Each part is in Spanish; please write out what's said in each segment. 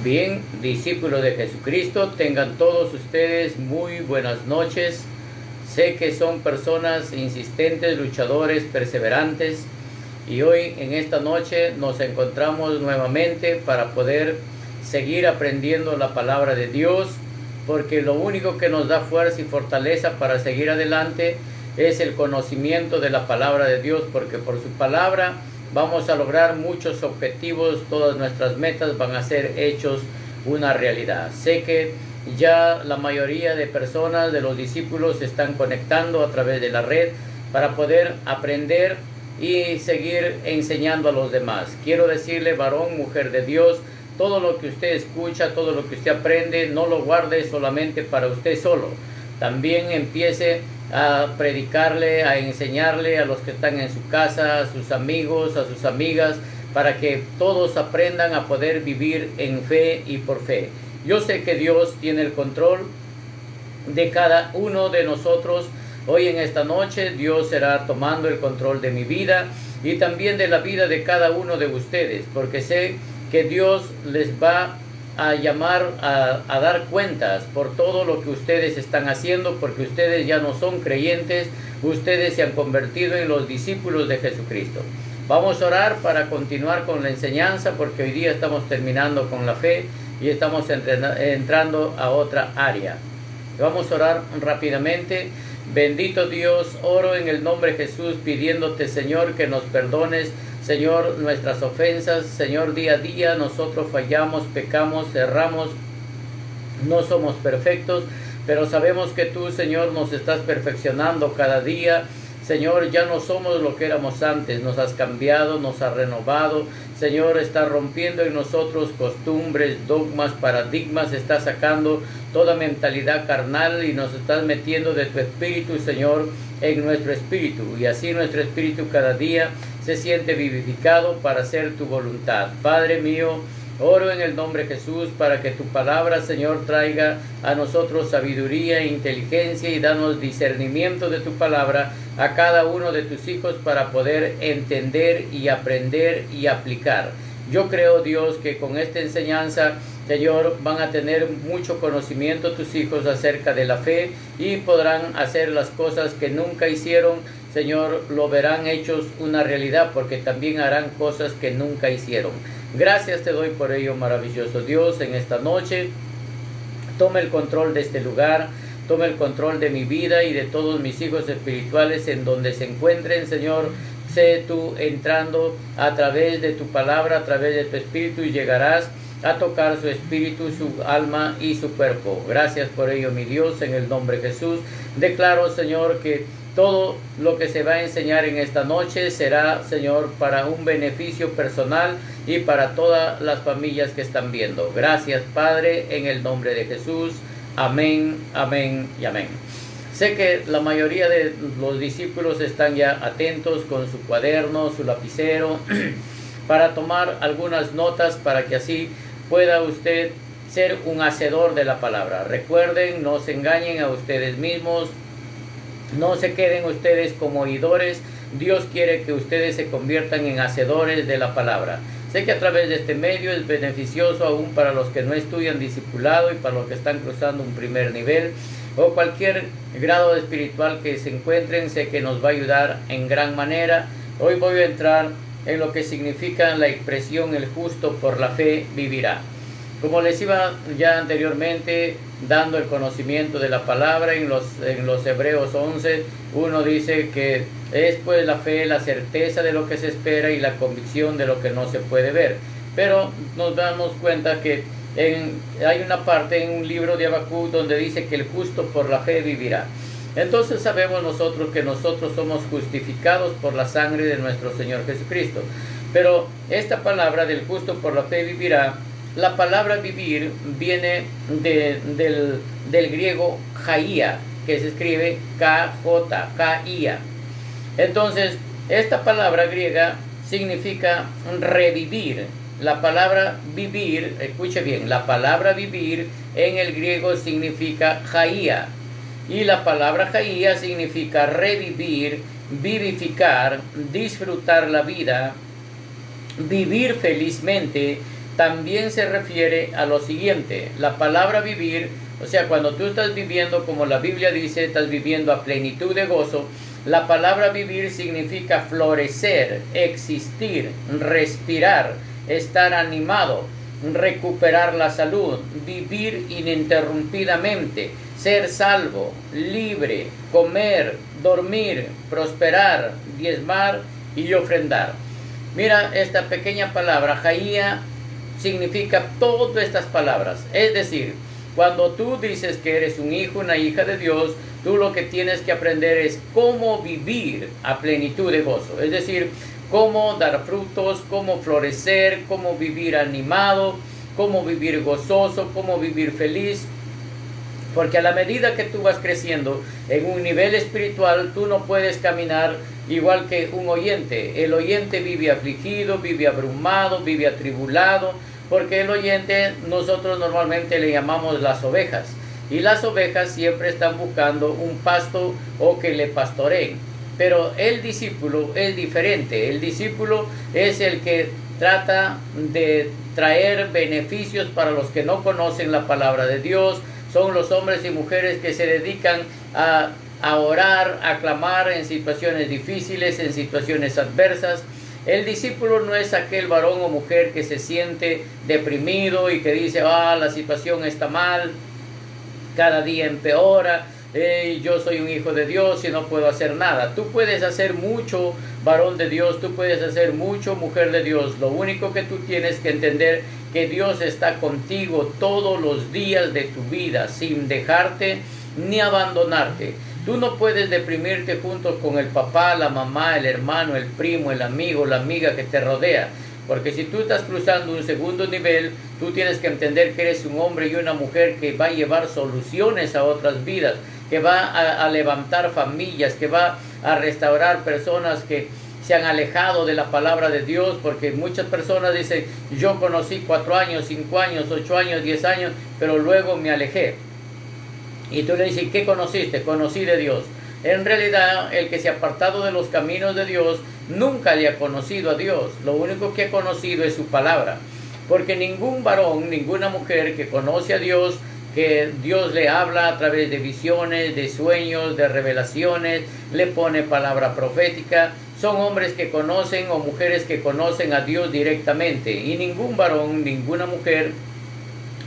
Bien, discípulos de Jesucristo, tengan todos ustedes muy buenas noches. Sé que son personas insistentes, luchadores, perseverantes, y hoy en esta noche nos encontramos nuevamente para poder seguir aprendiendo la palabra de Dios, porque lo único que nos da fuerza y fortaleza para seguir adelante es el conocimiento de la palabra de Dios, porque por su palabra vamos a lograr muchos objetivos, todas nuestras metas van a ser hechos una realidad. Sé que ya la mayoría de personas, de los discípulos, se están conectando a través de la red para poder aprender y seguir enseñando a los demás. Quiero decirle, varón, mujer de Dios, todo lo que usted escucha, todo lo que usted aprende, no lo guarde solamente para usted solo. También empiece a predicarle, a enseñarle a los que están en su casa, a sus amigos, a sus amigas, para que todos aprendan a poder vivir en fe y por fe. Yo sé que Dios tiene el control de cada uno de nosotros. Hoy en esta noche Dios será tomando el control de mi vida y también de la vida de cada uno de ustedes, porque sé que Dios les va a llamar a dar cuentas por todo lo que ustedes están haciendo, porque ustedes ya no son creyentes, ustedes se han convertido en los discípulos de Jesucristo. Vamos a orar para continuar con la enseñanza, porque hoy día estamos terminando con la fe y estamos entrando a otra área. Vamos a orar rápidamente. Bendito Dios, oro en el nombre de Jesús pidiéndote, Señor, que nos perdones, Señor, nuestras ofensas. Señor, día a día nosotros fallamos, pecamos, erramos, no somos perfectos, pero sabemos que tú, Señor, nos estás perfeccionando cada día. Señor, ya no somos lo que éramos antes, nos has cambiado, nos has renovado. Señor, estás rompiendo en nosotros costumbres, dogmas, paradigmas, estás sacando toda mentalidad carnal y nos estás metiendo de tu espíritu, Señor, en nuestro espíritu. Y así nuestro espíritu cada día se siente vivificado para hacer tu voluntad. Padre mío, oro en el nombre de Jesús para que tu palabra, Señor, traiga a nosotros sabiduría e inteligencia y danos discernimiento de tu palabra a cada uno de tus hijos para poder entender y aprender y aplicar. Yo creo, Dios, que con esta enseñanza, Señor, van a tener mucho conocimiento tus hijos acerca de la fe y podrán hacer las cosas que nunca hicieron. Señor, lo verán hechos una realidad, porque también harán cosas que nunca hicieron. Gracias te doy por ello, maravilloso Dios, en esta noche. Toma el control de este lugar, toma el control de mi vida y de todos mis hijos espirituales en donde se encuentren, Señor. Sé tú entrando a través de tu palabra, a través de tu espíritu, y llegarás a tocar su espíritu, su alma y su cuerpo. Gracias por ello, mi Dios, en el nombre de Jesús. Declaro, Señor, que todo lo que se va a enseñar en esta noche será, Señor, para un beneficio personal y para todas las familias que están viendo. Gracias, Padre, en el nombre de Jesús. Amén, amén y amén. Sé que la mayoría de los discípulos están ya atentos con su cuaderno, su lapicero, para tomar algunas notas para que así pueda usted ser un hacedor de la palabra. Recuerden, no se engañen a ustedes mismos, no se queden ustedes como oidores. Dios quiere que ustedes se conviertan en hacedores de la palabra. Sé que a través de este medio es beneficioso aún para los que no estudian discipulado y para los que están cruzando un primer nivel o cualquier grado espiritual que se encuentren. Sé que nos va a ayudar en gran manera. Hoy voy a entrar en lo que significa la expresión el justo por la fe vivirá. Como les iba ya anteriormente dando el conocimiento de la palabra en los Hebreos 11, uno dice que es pues la fe, la certeza de lo que se espera y la convicción de lo que no se puede ver. Pero nos damos cuenta que hay una parte en un libro de Habacuc donde dice que el justo por la fe vivirá. Entonces sabemos nosotros que nosotros somos justificados por la sangre de nuestro Señor Jesucristo. Pero esta palabra del justo por la fe vivirá, la palabra vivir viene del griego jaía, que se escribe KJ, K-I-A. Entonces, esta palabra griega significa revivir. La palabra vivir, escuche bien, la palabra vivir en el griego significa jaía. Y la palabra jaía significa revivir, vivificar, disfrutar la vida, vivir felizmente, también se refiere a lo siguiente. La palabra vivir, o sea, cuando tú estás viviendo, como la Biblia dice, estás viviendo a plenitud de gozo. La palabra vivir significa florecer, existir, respirar, estar animado, recuperar la salud, vivir ininterrumpidamente, ser salvo, libre, comer, dormir, prosperar, diezmar y ofrendar. Mira esta pequeña palabra, Jaía, significa todas estas palabras. Es decir, cuando tú dices que eres un hijo, una hija de Dios, tú lo que tienes que aprender es cómo vivir a plenitud de gozo. Es decir, cómo dar frutos, cómo florecer, cómo vivir animado, cómo vivir gozoso, cómo vivir feliz. Porque a la medida que tú vas creciendo en un nivel espiritual, tú no puedes caminar igual que un oyente. El oyente vive afligido, vive abrumado, vive atribulado, porque el oyente nosotros normalmente le llamamos las ovejas. Y las ovejas siempre están buscando un pasto o que le pastoreen. Pero el discípulo es diferente. El discípulo es el que trata de traer beneficios para los que no conocen la palabra de Dios. Son los hombres y mujeres que se dedican a orar, a clamar en situaciones difíciles, en situaciones adversas. El discípulo no es aquel varón o mujer que se siente deprimido y que dice, la situación está mal, cada día empeora, yo soy un hijo de Dios y no puedo hacer nada. Tú puedes hacer mucho, varón de Dios, tú puedes hacer mucho, mujer de Dios. Lo único que tú tienes que entender que Dios está contigo todos los días de tu vida, sin dejarte ni abandonarte. Tú no puedes deprimirte junto con el papá, la mamá, el hermano, el primo, el amigo, la amiga que te rodea. Porque si tú estás cruzando un segundo nivel, tú tienes que entender que eres un hombre y una mujer que va a llevar soluciones a otras vidas, que va a levantar familias, que va a restaurar personas que se han alejado de la palabra de Dios, porque muchas personas dicen, yo conocí 4 años, 5 años, 8 años, 10 años, pero luego me alejé. Y tú le dices, ¿qué conociste? Conocí de Dios. En realidad, el que se ha apartado de los caminos de Dios, nunca le ha conocido a Dios. Lo único que ha conocido es su palabra. Porque ningún varón, ninguna mujer que conoce a Dios, que Dios le habla a través de visiones, de sueños, de revelaciones, le pone palabra profética, son hombres que conocen o mujeres que conocen a Dios directamente. Y ningún varón, ninguna mujer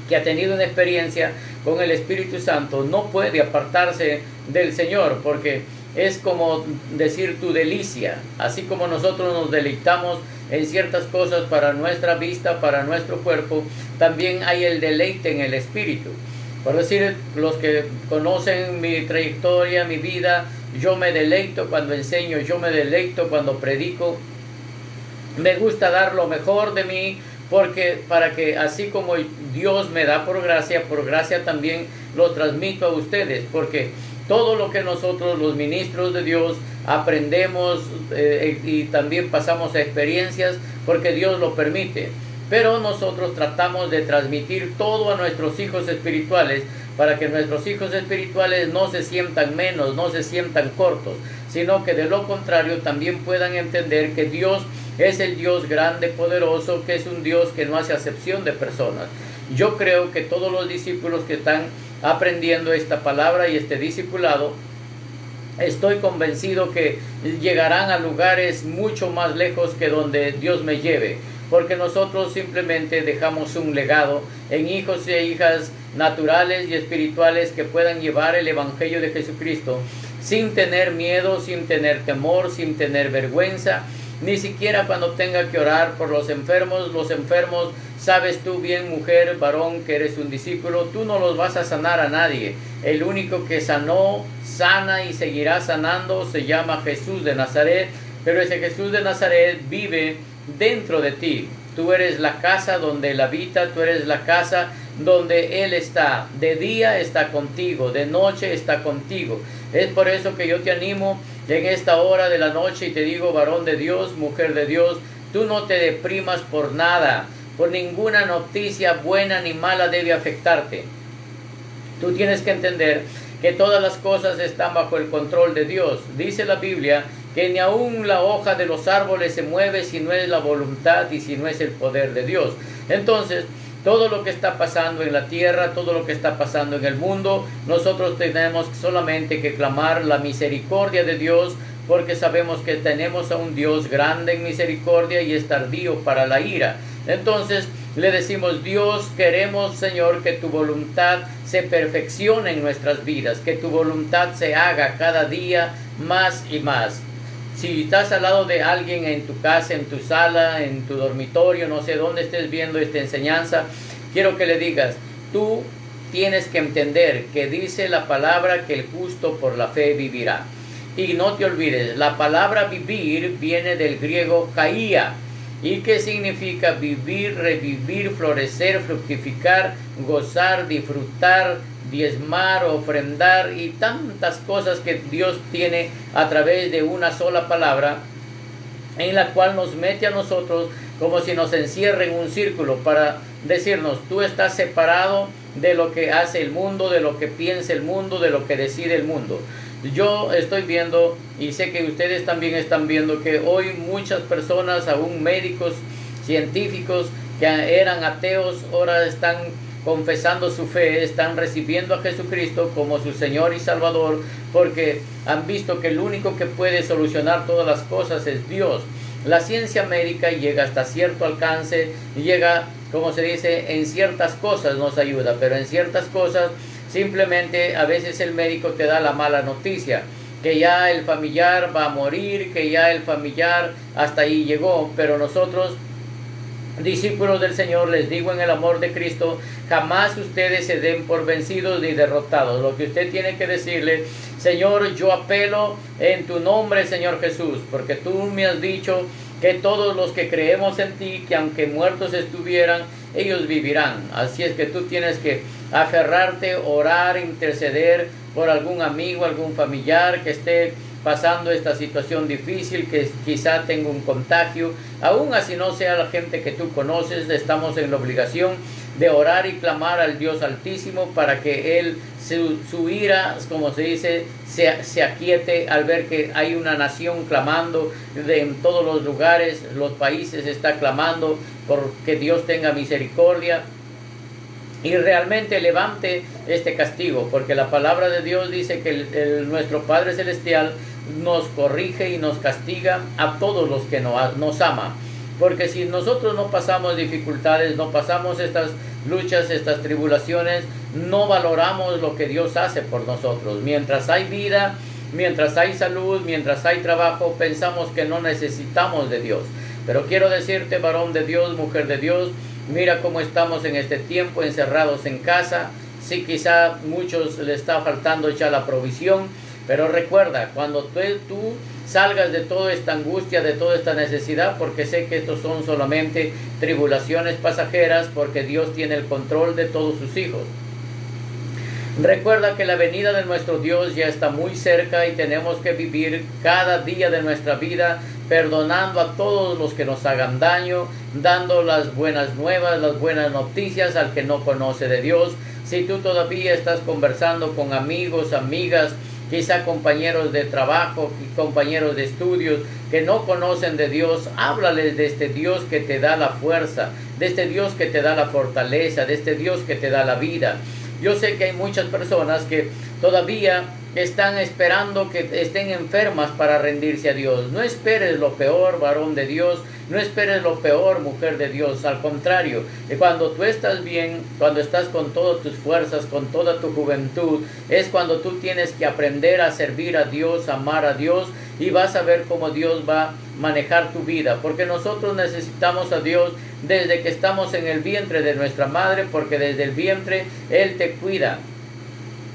que ha tenido una experiencia con el Espíritu Santo no puede apartarse del Señor, porque es como decir tu delicia. Así como nosotros nos deleitamos en ciertas cosas para nuestra vista, para nuestro cuerpo, también hay el deleite en el Espíritu. Por decir, los que conocen mi trayectoria, mi vida, yo me deleito cuando enseño, yo me deleito cuando predico. Me gusta dar lo mejor de mí, porque para que así como Dios me da por gracia también lo transmito a ustedes, porque todo lo que nosotros los ministros de Dios aprendemos y también pasamos a experiencias porque Dios lo permite, pero nosotros tratamos de transmitir todo a nuestros hijos espirituales para que nuestros hijos espirituales no se sientan menos, no se sientan cortos, sino que de lo contrario también puedan entender que Dios es el Dios grande, poderoso, que es un Dios que no hace acepción de personas. Yo creo que todos los discípulos que están aprendiendo esta palabra y este discipulado, estoy convencido que llegarán a lugares mucho más lejos que donde Dios me lleve, porque nosotros simplemente dejamos un legado en hijos e hijas naturales y espirituales que puedan llevar el Evangelio de Jesucristo sin tener miedo, sin tener temor, sin tener vergüenza. Ni siquiera cuando tenga que orar por los enfermos, sabes tú bien, mujer, varón, que eres un discípulo, tú no los vas a sanar a nadie. El único que sanó, sana y seguirá sanando se llama Jesús de Nazaret, pero ese Jesús de Nazaret vive dentro de ti. Tú eres la casa donde Él habita, tú eres la casa donde Él está. De día está contigo, de noche está contigo. Es por eso que yo te animo en esta hora de la noche y te digo, varón de Dios, mujer de Dios, tú no te deprimas por nada, por ninguna noticia buena ni mala debe afectarte. Tú tienes que entender que todas las cosas están bajo el control de Dios. Dice la Biblia que ni aún la hoja de los árboles se mueve si no es la voluntad y si no es el poder de Dios. Entonces, todo lo que está pasando en la tierra, todo lo que está pasando en el mundo, nosotros tenemos solamente que clamar la misericordia de Dios, porque sabemos que tenemos a un Dios grande en misericordia y es tardío para la ira. Entonces le decimos: Dios, queremos, Señor, que tu voluntad se perfeccione en nuestras vidas, que tu voluntad se haga cada día más y más. Si estás al lado de alguien en tu casa, en tu sala, en tu dormitorio, no sé dónde estés viendo esta enseñanza, quiero que le digas: tú tienes que entender que dice la palabra que el justo por la fe vivirá. Y no te olvides, la palabra vivir viene del griego kaía. ¿Y qué significa vivir, revivir, florecer, fructificar, gozar, disfrutar, diezmar, ofrendar y tantas cosas que Dios tiene a través de una sola palabra, en la cual nos mete a nosotros como si nos encierre en un círculo para decirnos: tú estás separado de lo que hace el mundo, de lo que piensa el mundo, de lo que decide el mundo. Yo estoy viendo, y sé que ustedes también están viendo, que hoy muchas personas, aún médicos, científicos, que eran ateos, ahora están confesando su fe, están recibiendo a Jesucristo como su Señor y Salvador, porque han visto que el único que puede solucionar todas las cosas es Dios. La ciencia médica llega hasta cierto alcance, llega, como se dice, en ciertas cosas nos ayuda, pero en ciertas cosas simplemente a veces el médico te da la mala noticia, que ya el familiar va a morir, que ya el familiar hasta ahí llegó. Pero nosotros, discípulos del Señor, les digo en el amor de Cristo, jamás ustedes se den por vencidos ni derrotados. Lo que usted tiene que decirle: Señor, yo apelo en tu nombre, Señor Jesús, porque tú me has dicho que todos los que creemos en ti, que aunque muertos estuvieran, ellos vivirán. Así es que tú tienes que aferrarte, orar, interceder por algún amigo, algún familiar que esté pasando esta situación difícil, que quizá tenga un contagio. Aún así no sea la gente que tú conoces, estamos en la obligación de orar y clamar al Dios Altísimo para que Él, su ira, como se dice, se aquiete al ver que hay una nación clamando en todos los lugares, los países está clamando por que Dios tenga misericordia y realmente levante este castigo, porque la palabra de Dios dice que nuestro Padre Celestial nos corrige y nos castiga a todos los que nos ama. Porque si nosotros no pasamos dificultades, no pasamos estas luchas, estas tribulaciones, no valoramos lo que Dios hace por nosotros. Mientras hay vida, mientras hay salud, mientras hay trabajo, pensamos que no necesitamos de Dios. Pero quiero decirte, varón de Dios, mujer de Dios, mira cómo estamos en este tiempo encerrados en casa. Sí, quizá muchos le está faltando ya la provisión, pero recuerda, cuando tú salgas de toda esta angustia, de toda esta necesidad, porque sé que estos son solamente tribulaciones pasajeras, porque Dios tiene el control de todos sus hijos. Recuerda que la venida de nuestro Dios ya está muy cerca y tenemos que vivir cada día de nuestra vida perdonando a todos los que nos hagan daño, dando las buenas nuevas, las buenas noticias al que no conoce de Dios. Si tú todavía estás conversando con amigos, amigas, quizá compañeros de trabajo, compañeros de estudios que no conocen de Dios, háblales de este Dios que te da la fuerza, de este Dios que te da la fortaleza, de este Dios que te da la vida. Yo sé que hay muchas personas que todavía están esperando que estén enfermas para rendirse a Dios. No esperes lo peor, varón de Dios. No esperes lo peor, mujer de Dios. Al contrario, cuando tú estás bien, cuando estás con todas tus fuerzas, con toda tu juventud, es cuando tú tienes que aprender a servir a Dios, amar a Dios, y vas a ver cómo Dios va a manejar tu vida. Porque nosotros necesitamos a Dios desde que estamos en el vientre de nuestra madre, porque desde el vientre Él te cuida.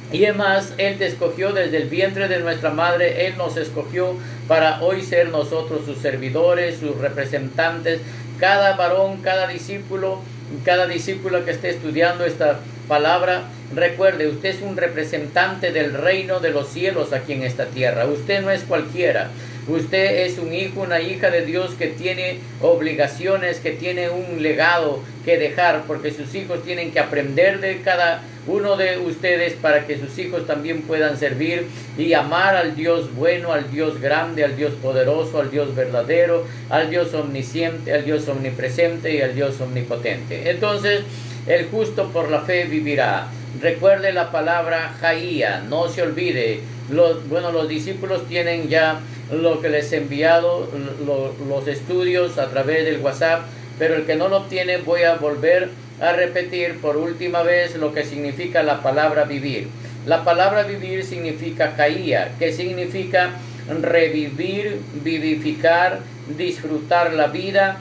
Y además, Él te escogió desde el vientre de nuestra madre. Él nos escogió para hoy ser nosotros sus servidores, sus representantes. Cada varón, cada discípulo que esté estudiando esta palabra, recuerde, usted es un representante del reino de los cielos aquí en esta tierra. Usted no es cualquiera. Usted es un hijo, una hija de Dios que tiene obligaciones, que tiene un legado que dejar, porque sus hijos tienen que aprender de cada uno de ustedes para que sus hijos también puedan servir y amar al Dios bueno, al Dios grande, al Dios poderoso, al Dios verdadero, al Dios omnisciente, al Dios omnipresente y al Dios omnipotente. Entonces, el justo por la fe vivirá. Recuerde la palabra Jaía, no se olvide. Los discípulos tienen ya lo que les he enviado, los estudios a través del WhatsApp, pero el que no lo tiene, voy a volver a repetir por última vez lo que significa la palabra vivir. La palabra vivir significa Jaía, que significa revivir, vivificar, disfrutar la vida,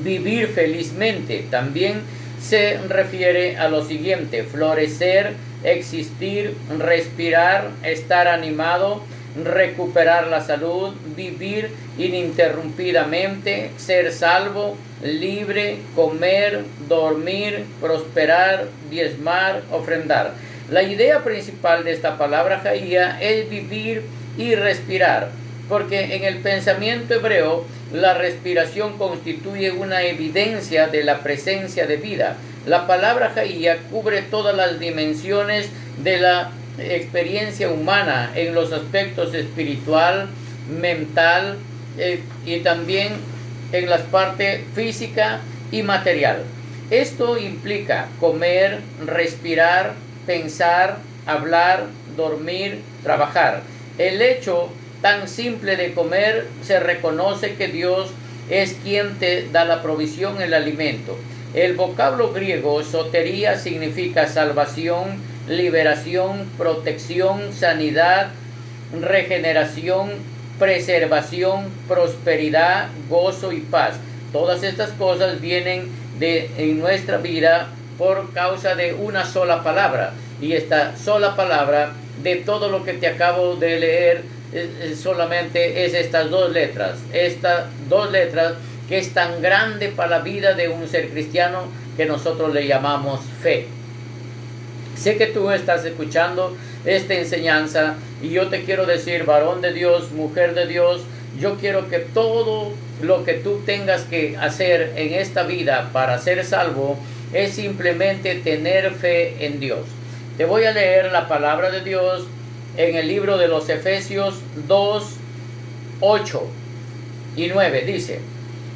vivir felizmente. También se refiere a lo siguiente: florecer, existir, respirar, estar animado, recuperar la salud, vivir ininterrumpidamente, ser salvo, libre, comer, dormir, prosperar, diezmar, ofrendar. La idea principal de esta palabra Jaía es vivir y respirar, porque en el pensamiento hebreo la respiración constituye una evidencia de la presencia de vida. La palabra Jaía cubre todas las dimensiones de la experiencia humana en los aspectos espiritual, mental y también en las partes física y material. Esto implica comer, respirar, pensar, hablar, dormir, trabajar. El hecho tan simple de comer se reconoce que Dios es quien te da la provisión, el alimento. El vocablo griego sotería significa salvación, liberación, protección, sanidad, regeneración, preservación, prosperidad, gozo y paz. Todas estas cosas vienen en nuestra vida por causa de una sola palabra. Y esta sola palabra, de todo lo que te acabo de leer, solamente es estas dos letras. Estas dos letras que es tan grande para la vida de un ser cristiano, que nosotros le llamamos fe. Sé que tú estás escuchando esta enseñanza y yo te quiero decir, varón de Dios, mujer de Dios, yo quiero que todo lo que tú tengas que hacer en esta vida para ser salvo es simplemente tener fe en Dios. Te voy a leer la palabra de Dios en el libro de los Efesios 2, 8 y 9. Dice: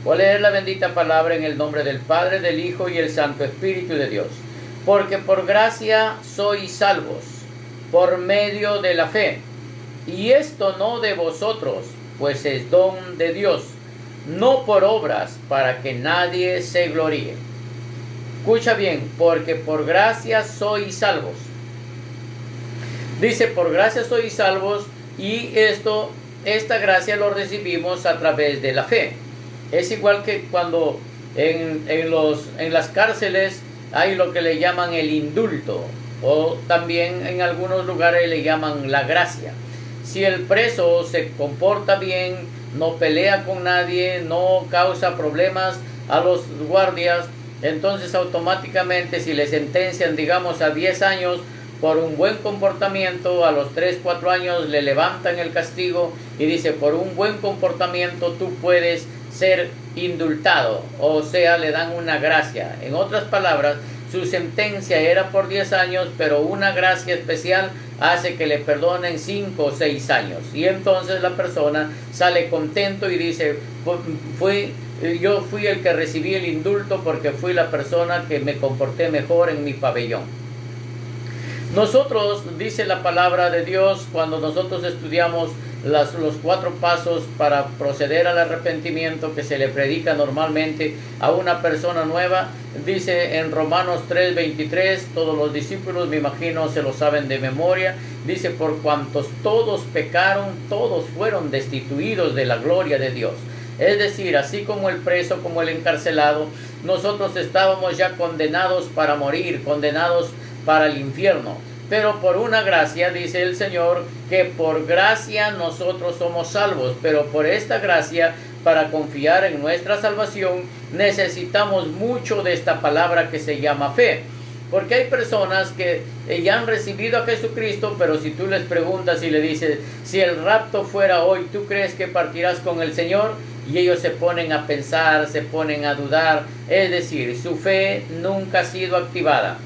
voy a leer la bendita palabra en el nombre del Padre, del Hijo y el Santo Espíritu de Dios. Porque por gracia sois salvos, por medio de la fe. Y esto no de vosotros, pues es don de Dios, no por obras, para que nadie se gloríe. Escucha bien: porque por gracia sois salvos. Dice, por gracia sois salvos, y esta gracia lo recibimos a través de la fe. Es igual que cuando en las cárceles hay lo que le llaman el indulto, o también en algunos lugares le llaman la gracia. Si el preso se comporta bien, no pelea con nadie, no causa problemas a los guardias, entonces automáticamente, si le sentencian, digamos, a 10 años por un buen comportamiento, a los 3, 4 años le levantan el castigo y dice, por un buen comportamiento tú puedes ser indultado, o sea, le dan una gracia. En otras palabras, su sentencia era por 10 años, pero una gracia especial hace que le perdonen 5 o 6 años. Y entonces la persona sale contento y dice, yo fui el que recibí el indulto porque fui la persona que me comporté mejor en mi pabellón. Nosotros, dice la palabra de Dios, cuando nosotros estudiamos los 4 pasos para proceder al arrepentimiento que se le predica normalmente a una persona nueva, dice en Romanos 3:23, todos los discípulos, me imagino, se lo saben de memoria, dice, por cuantos todos pecaron, todos fueron destituidos de la gloria de Dios. Es decir, así como el preso, como el encarcelado, nosotros estábamos ya condenados para morir, condenados para el infierno. Pero por una gracia, dice el Señor, que por gracia nosotros somos salvos. Pero por esta gracia, para confiar en nuestra salvación, necesitamos mucho de esta palabra que se llama fe. Porque hay personas que ya han recibido a Jesucristo, pero si tú les preguntas y le dices, si el rapto fuera hoy, ¿tú crees que partirás con el Señor? Y ellos se ponen a pensar, se ponen a dudar. Es decir, su fe nunca ha sido activada.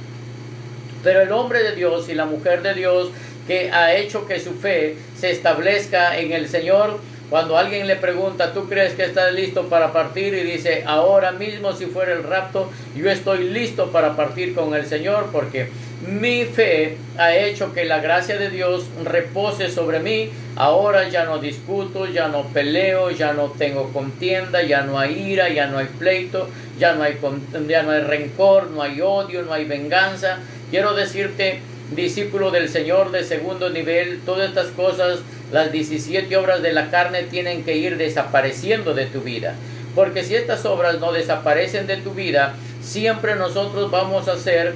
Pero el hombre de Dios y la mujer de Dios que ha hecho que su fe se establezca en el Señor, cuando alguien le pregunta, ¿tú crees que estás listo para partir? Y dice, ahora mismo si fuera el rapto, yo estoy listo para partir con el Señor, porque mi fe ha hecho que la gracia de Dios repose sobre mí. Ahora ya no discuto, ya no peleo, ya no tengo contienda, ya no hay ira, ya no hay pleito, ya no hay rencor, no hay odio, no hay venganza. Quiero decirte, discípulo del Señor de segundo nivel, todas estas cosas, las 17 obras de la carne tienen que ir desapareciendo de tu vida. Porque si estas obras no desaparecen de tu vida, siempre nosotros vamos a ser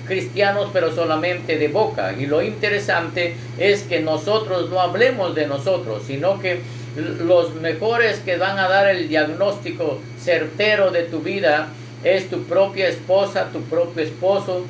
cristianos, pero solamente de boca. Y lo interesante es que nosotros no hablemos de nosotros, sino que los mejores que van a dar el diagnóstico certero de tu vida es tu propia esposa, tu propio esposo,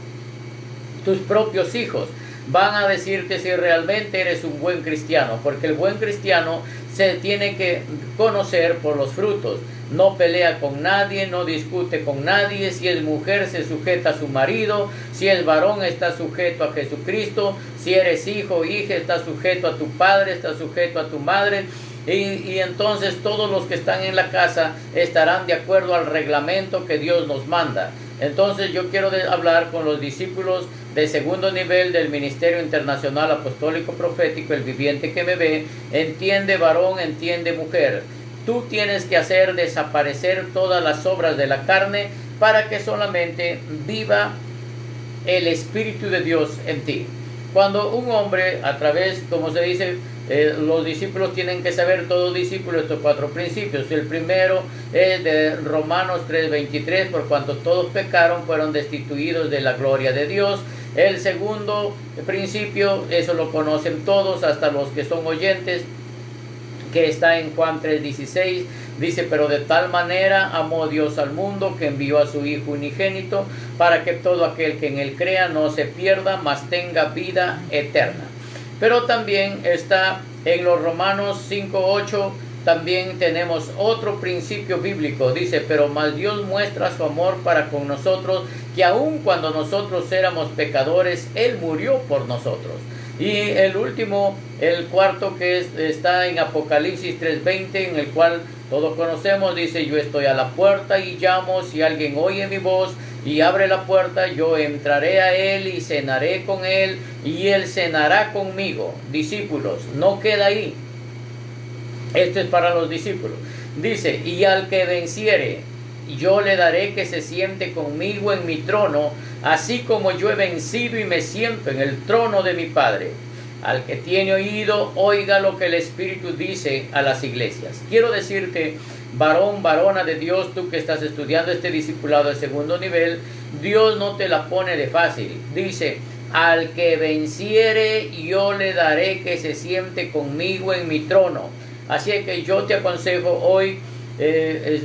tus propios hijos. Van a decirte si realmente eres un buen cristiano, porque el buen cristiano se tiene que conocer por los frutos. No pelea con nadie, no discute con nadie. Si es mujer, se sujeta a su marido. Si es varón, está sujeto a Jesucristo. Si eres hijo o hija, está sujeto a tu padre, está sujeto a tu madre. Y entonces todos los que están en la casa estarán de acuerdo al reglamento que Dios nos manda. Entonces yo quiero hablar con los discípulos de segundo nivel del Ministerio Internacional Apostólico Profético, el viviente que me ve. Entiende varón, entiende mujer. Tú tienes que hacer desaparecer todas las obras de la carne para que solamente viva el Espíritu de Dios en ti. Cuando un hombre, a través, como se dice, los discípulos tienen que saber, todo discípulo, estos 4 principios. El primero es de Romanos 3:23, por cuanto todos pecaron, fueron destituidos de la gloria de Dios. El segundo principio, eso lo conocen todos, hasta los que son oyentes, que está en Juan 3:16, dice, pero de tal manera amó Dios al mundo que envió a su Hijo unigénito para que todo aquel que en él crea no se pierda, mas tenga vida eterna. Pero también está en los Romanos 5:8, también tenemos otro principio bíblico, dice, pero más Dios muestra su amor para con nosotros, que aun cuando nosotros éramos pecadores, Él murió por nosotros. Y el último, el cuarto, que está en Apocalipsis 3:20, en el cual todos conocemos, dice, yo estoy a la puerta y llamo, si alguien oye mi voz y abre la puerta, yo entraré a él y cenaré con él y él cenará conmigo. Discípulos, no queda ahí. Esto es para los discípulos. Dice, y al que venciere, yo le daré que se siente conmigo en mi trono, así como yo he vencido y me siento en el trono de mi Padre. Al que tiene oído, oiga lo que el Espíritu dice a las iglesias. Quiero decirte, varón, varona de Dios, tú que estás estudiando este discipulado de segundo nivel, Dios no te la pone de fácil. Dice, al que venciere, yo le daré que se siente conmigo en mi trono. Así es que yo te aconsejo hoy,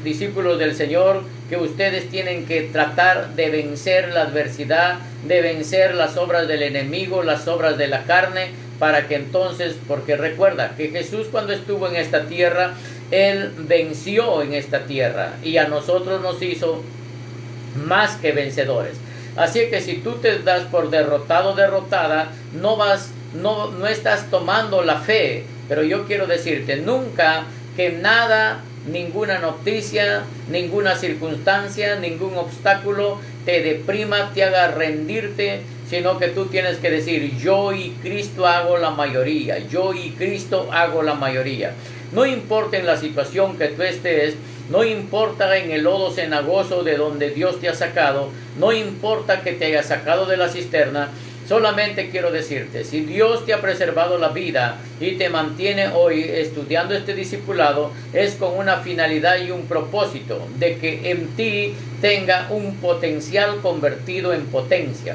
discípulos del Señor, que ustedes tienen que tratar de vencer la adversidad, de vencer las obras del enemigo, las obras de la carne, para que entonces, porque recuerda que Jesús cuando estuvo en esta tierra, Él venció en esta tierra y a nosotros nos hizo más que vencedores. Así que si tú te das por derrotado, derrotada, no estás tomando la fe. Pero yo quiero decirte, nunca que nada, ninguna noticia, ninguna circunstancia, ningún obstáculo te deprima, te haga rendirte, sino que tú tienes que decir, yo y Cristo hago la mayoría, yo y Cristo hago la mayoría. No importa en la situación que tú estés, no importa en el lodo cenagoso de donde Dios te ha sacado, no importa que te haya sacado de la cisterna. Solamente quiero decirte, si Dios te ha preservado la vida y te mantiene hoy estudiando este discipulado, es con una finalidad y un propósito de que en ti tenga un potencial convertido en potencia.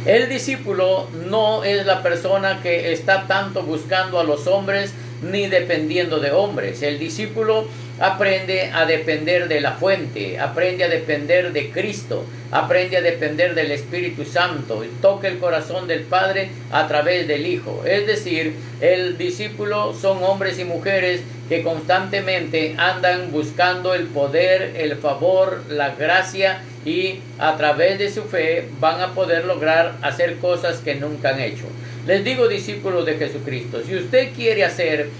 El discípulo no es la persona que está tanto buscando a los hombres ni dependiendo de hombres. El discípulo aprende a depender de la fuente, aprende a depender de Cristo, aprende a depender del Espíritu Santo, toca el corazón del Padre a través del Hijo. Es decir, el discípulo son hombres y mujeres que constantemente andan buscando el poder, el favor, la gracia y a través de su fe van a poder lograr hacer cosas que nunca han hecho. Les digo, discípulos de Jesucristo, si usted quiere hacer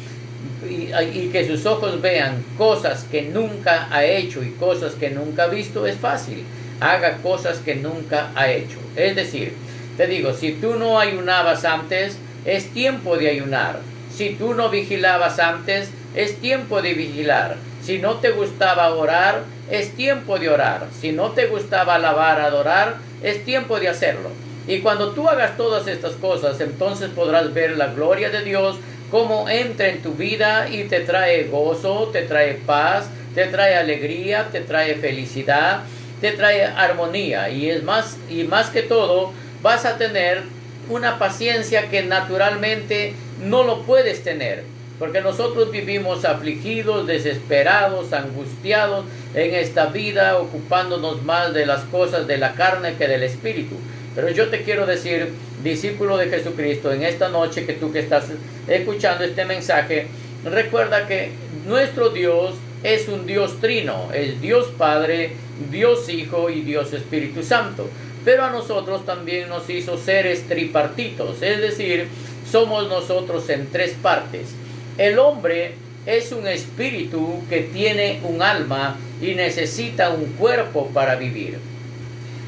y que sus ojos vean cosas que nunca ha hecho y cosas que nunca ha visto, es fácil. Haga cosas que nunca ha hecho. Es decir, te digo, si tú no ayunabas antes, es tiempo de ayunar. Si tú no vigilabas antes, es tiempo de vigilar. Si no te gustaba orar, es tiempo de orar. Si no te gustaba alabar, adorar, es tiempo de hacerlo. Y cuando tú hagas todas estas cosas, entonces podrás ver la gloria de Dios cómo entra en tu vida y te trae gozo, te trae paz, te trae alegría, te trae felicidad, te trae armonía. Y más que todo, vas a tener una paciencia que naturalmente no lo puedes tener. Porque nosotros vivimos afligidos, desesperados, angustiados en esta vida, ocupándonos más de las cosas de la carne que del espíritu. Pero yo te quiero decir, discípulo de Jesucristo, en esta noche que tú que estás escuchando este mensaje, recuerda que nuestro Dios es un Dios trino, es Dios Padre, Dios Hijo y Dios Espíritu Santo. Pero a nosotros también nos hizo seres tripartitos, es decir, somos nosotros en tres partes. El hombre es un espíritu que tiene un alma y necesita un cuerpo para vivir.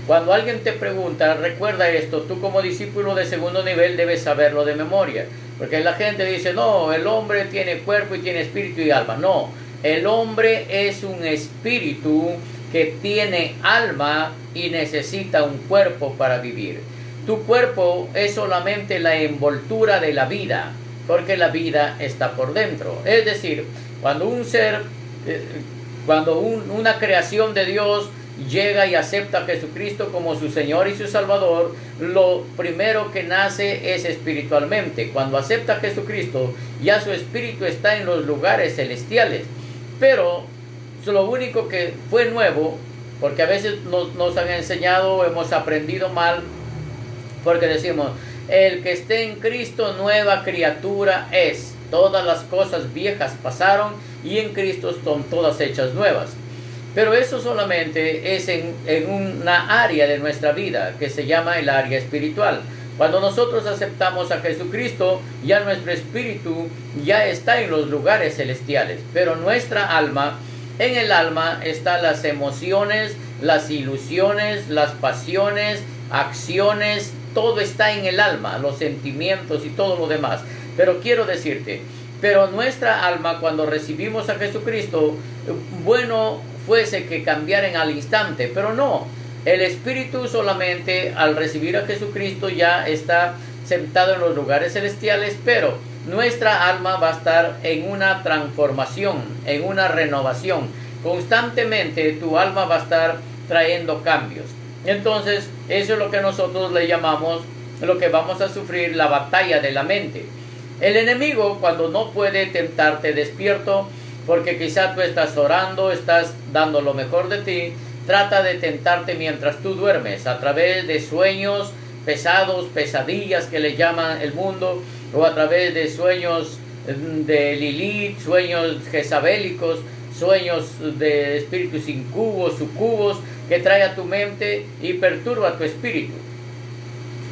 Cuando alguien te pregunta, recuerda esto, tú como discípulo de segundo nivel debes saberlo de memoria. Porque la gente dice, no, el hombre tiene cuerpo y tiene espíritu y alma. No, el hombre es un espíritu que tiene alma y necesita un cuerpo para vivir. Tu cuerpo es solamente la envoltura de la vida, porque la vida está por dentro. Es decir, cuando una creación de Dios llega y acepta a Jesucristo como su Señor y su Salvador, lo primero que nace es espiritualmente. Cuando acepta a Jesucristo, ya su espíritu está en los lugares celestiales. Pero lo único que fue nuevo, porque a veces nos han enseñado, hemos aprendido mal, porque decimos, el que esté en Cristo, nueva criatura es. Todas las cosas viejas pasaron y en Cristo son todas hechas nuevas. Pero eso solamente es en una área de nuestra vida que se llama el área espiritual. Cuando nosotros aceptamos a Jesucristo, ya nuestro espíritu ya está en los lugares celestiales. Pero nuestra alma, en el alma están las emociones, las ilusiones, las pasiones, acciones, todo está en el alma, los sentimientos y todo lo demás. Pero quiero decirte, pero nuestra alma cuando recibimos a Jesucristo, bueno fuese que cambiaran al instante, pero no. El espíritu solamente al recibir a Jesucristo ya está sentado en los lugares celestiales, pero nuestra alma va a estar en una transformación, en una renovación. Constantemente tu alma va a estar trayendo cambios. Entonces, eso es lo que nosotros le llamamos, lo que vamos a sufrir, la batalla de la mente. El enemigo, cuando no puede tentarte despierto, porque quizá tú estás orando, estás dando lo mejor de ti, trata de tentarte mientras tú duermes, a través de sueños pesados, pesadillas que le llaman el mundo, o a través de sueños de Lilith, sueños jezabélicos, sueños de espíritus incubos, sucubos, que trae a tu mente y perturba tu espíritu.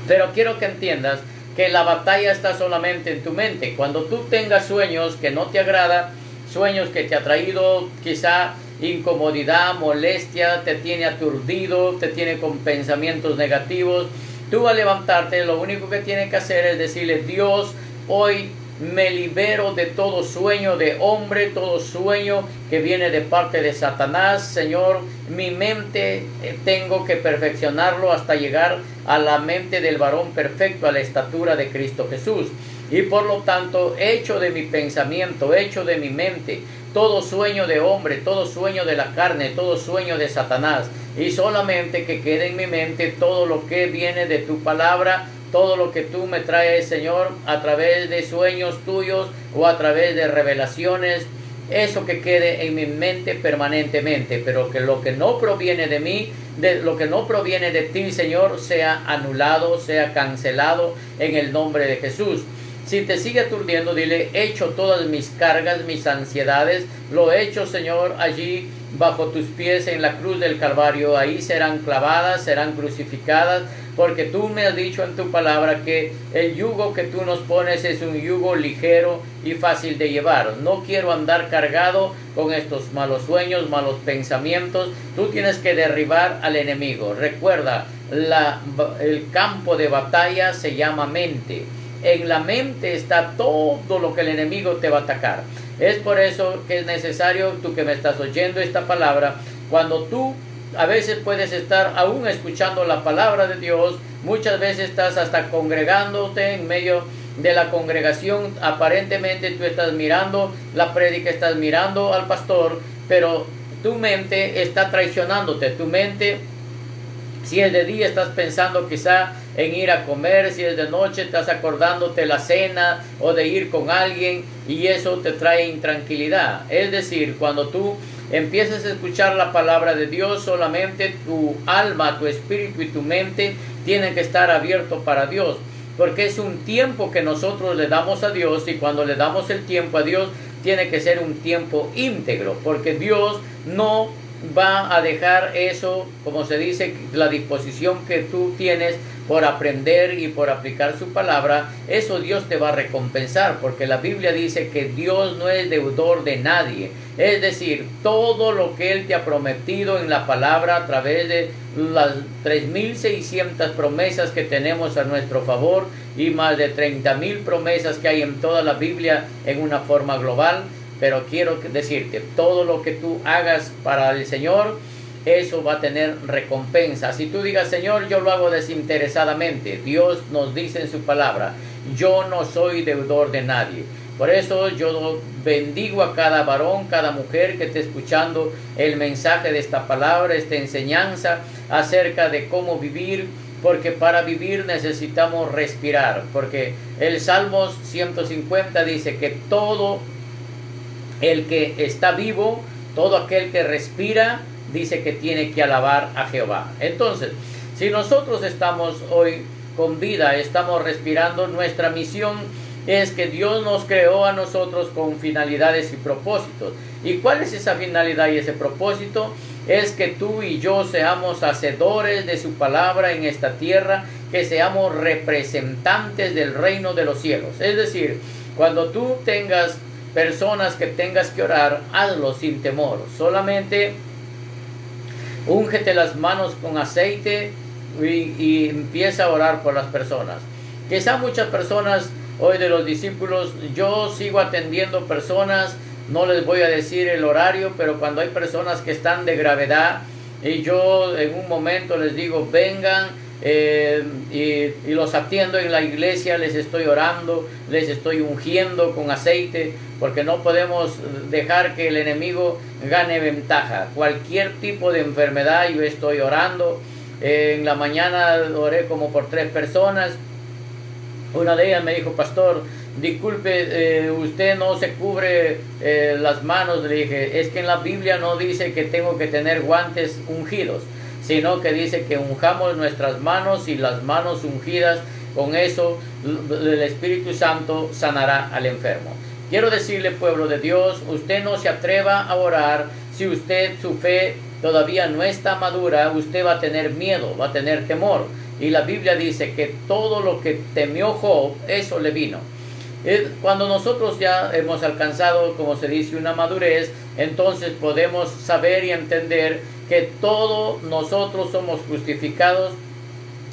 Pero quiero que entiendas que la batalla está solamente en tu mente. Cuando tú tengas sueños que no te agradan, sueños que te ha traído quizá incomodidad, molestia, te tiene aturdido, te tiene con pensamientos negativos, tú vas a levantarte, lo único que tienes que hacer es decirle, Dios, hoy me libero de todo sueño de hombre, todo sueño que viene de parte de Satanás. Señor, mi mente tengo que perfeccionarlo hasta llegar a la mente del varón perfecto, a la estatura de Cristo Jesús. Y por lo tanto, echo de mi pensamiento, echo de mi mente, todo sueño de hombre, todo sueño de la carne, todo sueño de Satanás. Y solamente que quede en mi mente todo lo que viene de tu palabra, todo lo que tú me traes, Señor, a través de sueños tuyos o a través de revelaciones, eso que quede en mi mente permanentemente, pero que lo que no proviene de mí, de lo que no proviene de ti, Señor, sea anulado, sea cancelado en el nombre de Jesús. Si te sigue aturdiendo, dile, he hecho todas mis cargas, mis ansiedades, lo he hecho, Señor, allí bajo tus pies en la cruz del Calvario. Ahí serán clavadas, serán crucificadas, porque tú me has dicho en tu palabra que el yugo que tú nos pones es un yugo ligero y fácil de llevar. No quiero andar cargado con estos malos sueños, malos pensamientos. Tú tienes que derribar al enemigo. Recuerda, el campo de batalla se llama mente. En la mente está todo lo que el enemigo te va a atacar. Es por eso que es necesario, tú que me estás oyendo esta palabra, cuando tú a veces puedes estar aún escuchando la palabra de Dios, muchas veces estás hasta congregándote en medio de la congregación, aparentemente tú estás mirando la prédica, estás mirando al pastor, pero tu mente está traicionándote. Tu mente, si es de día, estás pensando quizá en ir a comer, si es de noche estás acordándote la cena o de ir con alguien, y eso te trae intranquilidad. Es decir, cuando tú empiezas a escuchar la palabra de Dios, solamente tu alma, tu espíritu y tu mente tienen que estar abiertos para Dios, porque es un tiempo que nosotros le damos a Dios, y cuando le damos el tiempo a Dios tiene que ser un tiempo íntegro, porque Dios no va a dejar eso, como se dice, la disposición que tú tienes por aprender y por aplicar su palabra, eso Dios te va a recompensar, porque la Biblia dice que Dios no es deudor de nadie. Es decir, todo lo que Él te ha prometido en la palabra a través de las 3.600 promesas que tenemos a nuestro favor y más de 30.000 promesas que hay en toda la Biblia en una forma global. Pero quiero decirte, todo lo que tú hagas para el Señor, eso va a tener recompensa. Si tú digas, Señor, yo lo hago desinteresadamente, Dios nos dice en su palabra, yo no soy deudor de nadie. Por eso yo bendigo a cada varón, cada mujer que esté escuchando el mensaje de esta palabra, esta enseñanza acerca de cómo vivir, porque para vivir necesitamos respirar, porque el Salmos 150 dice que todo el que está vivo, todo aquel que respira, dice que tiene que alabar a Jehová. Entonces, si nosotros estamos hoy con vida, estamos respirando, nuestra misión es que Dios nos creó a nosotros con finalidades y propósitos. ¿Y cuál es esa finalidad y ese propósito? Es que tú y yo seamos hacedores de su palabra en esta tierra, que seamos representantes del reino de los cielos. Es decir, cuando tú tengas personas que tengas que orar, hazlo sin temor. Solamente úngete las manos con aceite y empieza a orar por las personas. Quizá muchas personas hoy de los discípulos, yo sigo atendiendo personas, no les voy a decir el horario, pero cuando hay personas que están de gravedad y yo en un momento les digo, vengan, y los atiendo en la iglesia, les estoy orando, les estoy ungiendo con aceite, porque no podemos dejar que el enemigo gane ventaja. Cualquier tipo de enfermedad yo estoy orando. En la mañana oré como por 3 personas. Una de ellas me dijo, pastor, disculpe, usted no se cubre las manos. Le dije, es que en la Biblia no dice que tengo que tener guantes ungidos, sino que dice que unjamos nuestras manos, y las manos ungidas, con eso el Espíritu Santo sanará al enfermo. Quiero decirle, pueblo de Dios, usted no se atreva a orar si su fe todavía no está madura. Usted va a tener miedo, va a tener temor. Y la Biblia dice que todo lo que temió Job, eso le vino. Cuando nosotros ya hemos alcanzado, como se dice, una madurez, entonces podemos saber y entender que todos nosotros somos justificados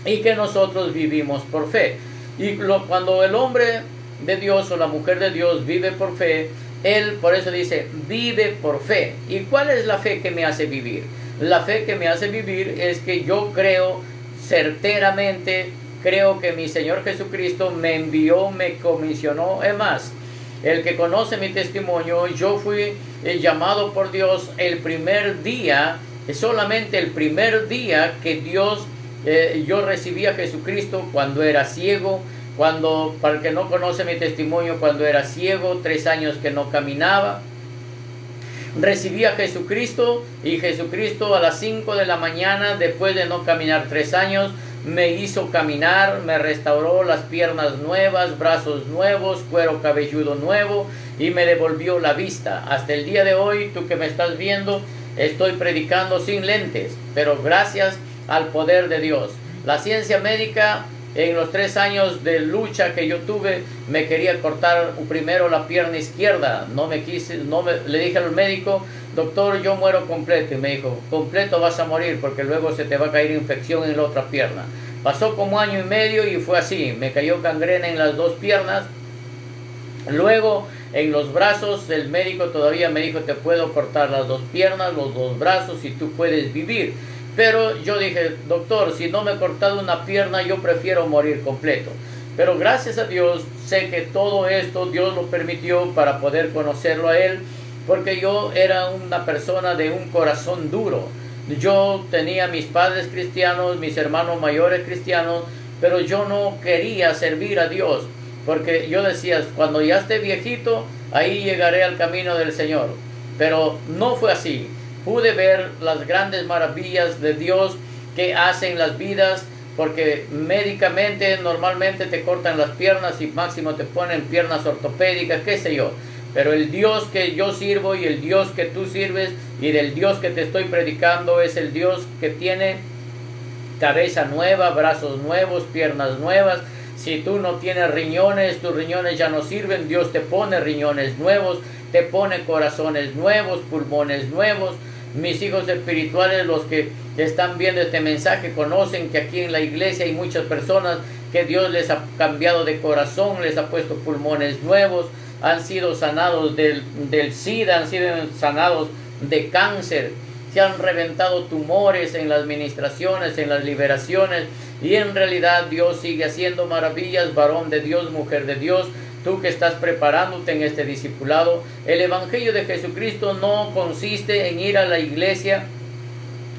y que nosotros vivimos por fe. Y cuando el hombre de Dios o la mujer de Dios vive por fe, él por eso dice, vive por fe. ¿Y cuál es la fe que me hace vivir? La fe que me hace vivir es que yo creo certeramente, creo que mi Señor Jesucristo me envió, me comisionó. Es más, el que conoce mi testimonio, yo fui llamado por Dios el primer día, solamente el primer día que Dios, yo recibí a Jesucristo cuando era ciego. Cuando, para el que no conoce mi testimonio, cuando era ciego, 3 años que no caminaba, recibí a Jesucristo, y Jesucristo a las 5 de la mañana, después de no caminar 3 años, me hizo caminar, me restauró las piernas nuevas, brazos nuevos, cuero cabelludo nuevo y me devolvió la vista. Hasta el día de hoy, tú que me estás viendo, estoy predicando sin lentes, pero gracias al poder de Dios. La ciencia médica, en los 3 años de lucha que yo tuve, me quería cortar primero la pierna izquierda. Le dije al médico, doctor, yo muero completo. Y me dijo, completo vas a morir porque luego se te va a caer infección en la otra pierna. Pasó como 1 año y medio y fue así. Me cayó gangrena en las 2 piernas. Luego en los brazos, el médico todavía me dijo, te puedo cortar las 2 piernas, los 2 brazos y tú puedes vivir. Pero yo dije, doctor, si no me he cortado una pierna, yo prefiero morir completo. Pero gracias a Dios, sé que todo esto Dios lo permitió para poder conocerlo a Él, porque yo era una persona de un corazón duro. Yo tenía mis padres cristianos, mis hermanos mayores cristianos, pero yo no quería servir a Dios, porque yo decía, cuando ya esté viejito, ahí llegaré al camino del Señor. Pero no fue así. Pude ver las grandes maravillas de Dios que hacen las vidas, porque médicamente normalmente te cortan las piernas y máximo te ponen piernas ortopédicas, qué sé yo. Pero el Dios que yo sirvo y el Dios que tú sirves y del Dios que te estoy predicando es el Dios que tiene cabeza nueva, brazos nuevos, piernas nuevas. Si tú no tienes riñones, tus riñones ya no sirven, Dios te pone riñones nuevos, te pone corazones nuevos, pulmones nuevos. Mis hijos espirituales, los que están viendo este mensaje, conocen que aquí en la iglesia hay muchas personas que Dios les ha cambiado de corazón, les ha puesto pulmones nuevos, han sido sanados del SIDA, han sido sanados de cáncer, se han reventado tumores en las ministraciones, en las liberaciones, y en realidad Dios sigue haciendo maravillas. Varón de Dios, mujer de Dios, tú que estás preparándote en este discipulado, el Evangelio de Jesucristo no consiste en ir a la iglesia,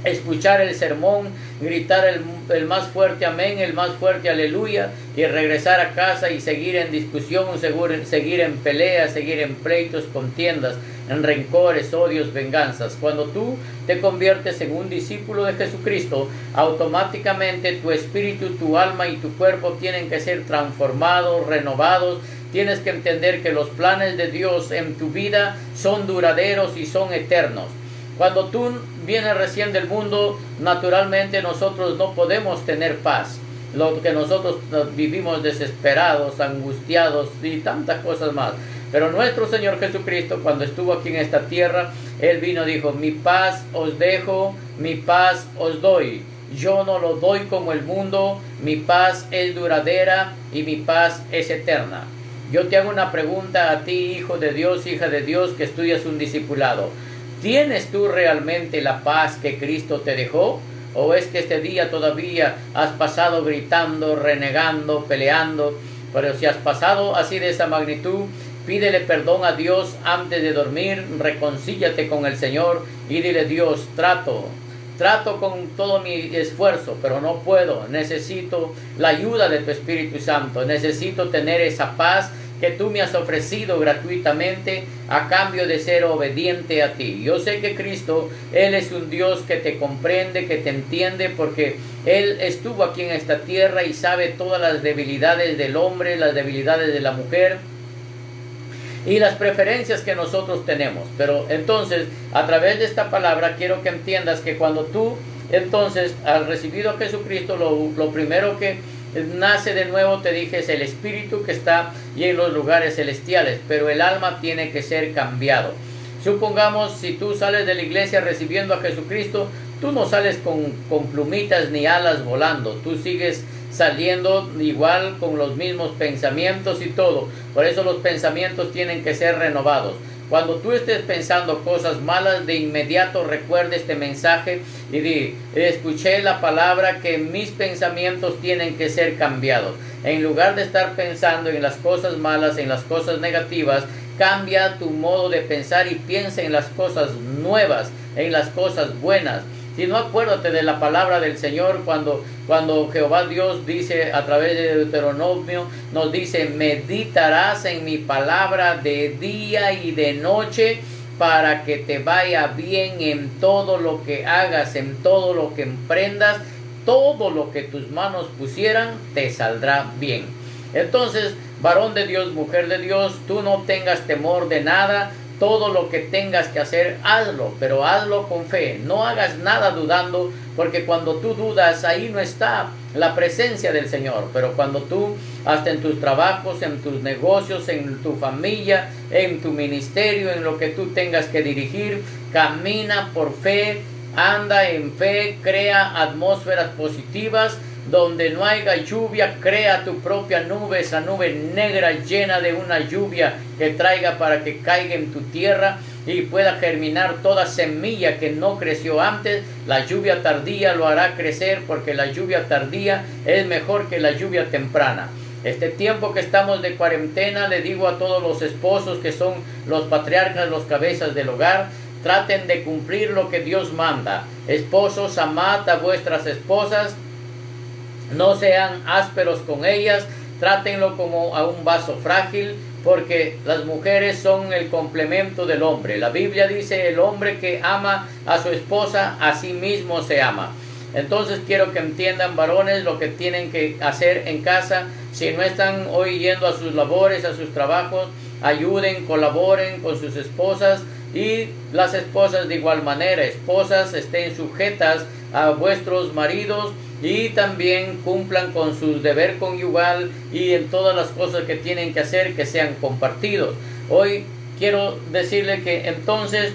escuchar el sermón, gritar el más fuerte amén, el más fuerte aleluya, y regresar a casa y seguir en discusión, seguir en peleas, seguir en pleitos, contiendas, en rencores, odios, venganzas. Cuando tú te conviertes en un discípulo de Jesucristo, automáticamente tu espíritu, tu alma y tu cuerpo tienen que ser transformados, renovados. Tienes que entender que los planes de Dios en tu vida son duraderos y son eternos. Cuando tú vienes recién del mundo, naturalmente nosotros no podemos tener paz. Lo que nosotros vivimos desesperados, angustiados y tantas cosas más. Pero nuestro Señor Jesucristo, cuando estuvo aquí en esta tierra, Él vino y dijo, mi paz os dejo, mi paz os doy. Yo no lo doy como el mundo, mi paz es duradera y mi paz es eterna. Yo te hago una pregunta a ti, hijo de Dios, hija de Dios, que estudias un discipulado. ¿Tienes tú realmente la paz que Cristo te dejó? ¿O es que este día todavía has pasado gritando, renegando, peleando? Pero si has pasado así de esa magnitud, pídele perdón a Dios antes de dormir, reconcíllate con el Señor y dile, Dios, trato con todo mi esfuerzo, pero no puedo, necesito la ayuda de tu Espíritu Santo, necesito tener esa paz que tú me has ofrecido gratuitamente a cambio de ser obediente a ti. Yo sé que Cristo, Él es un Dios que te comprende, que te entiende, porque Él estuvo aquí en esta tierra y sabe todas las debilidades del hombre, las debilidades de la mujer y las preferencias que nosotros tenemos. Pero entonces, a través de esta palabra, quiero que entiendas que cuando tú, entonces, has recibido a Jesucristo, lo primero que nace de nuevo, te dije, es el espíritu que está y en los lugares celestiales, pero el alma tiene que ser cambiado. Supongamos, si tú sales de la iglesia recibiendo a Jesucristo, tú no sales con plumitas ni alas volando, tú sigues saliendo igual con los mismos pensamientos y todo. Por eso los pensamientos tienen que ser renovados. Cuando tú estés pensando cosas malas, de inmediato recuerda este mensaje y di, escuché la palabra que mis pensamientos tienen que ser cambiados. En lugar de estar pensando en las cosas malas, en las cosas negativas, cambia tu modo de pensar y piensa en las cosas nuevas, en las cosas buenas. Si no, acuérdate de la palabra del Señor cuando Jehová Dios dice a través de Deuteronomio, nos dice, meditarás en mi palabra de día y de noche para que te vaya bien en todo lo que hagas, en todo lo que emprendas. todo lo que tus manos pusieran te saldrá bien. Entonces, varón de Dios, mujer de Dios, tú no tengas temor de nada. Todo lo que tengas que hacer, hazlo, pero hazlo con fe. No hagas nada dudando, porque cuando tú dudas, ahí no está la presencia del Señor. Pero cuando tú, hasta en tus trabajos, en tus negocios, en tu familia, en tu ministerio, en lo que tú tengas que dirigir, camina por fe, anda en fe, crea atmósferas positivas. Donde no haya lluvia, crea tu propia nube, esa nube negra llena de una lluvia que traiga para que caiga en tu tierra y pueda germinar toda semilla que no creció antes. La lluvia tardía lo hará crecer, porque la lluvia tardía es mejor que la lluvia temprana. Este tiempo que estamos de cuarentena, le digo a todos los esposos que son los patriarcas, los cabezas del hogar, traten de cumplir lo que Dios manda. Esposos, amad a vuestras esposas. No sean ásperos con ellas, trátenlo como a un vaso frágil, porque las mujeres son el complemento del hombre. La Biblia dice: el hombre que ama a su esposa, a sí mismo se ama. Entonces quiero que entiendan, varones, lo que tienen que hacer en casa. Si no están hoy yendo a sus labores, a sus trabajos, ayuden, colaboren con sus esposas. Y las esposas de igual manera, esposas, estén sujetas a vuestros maridos y también cumplan con su deber conyugal, y en todas las cosas que tienen que hacer, que sean compartidos. Hoy quiero decirle que entonces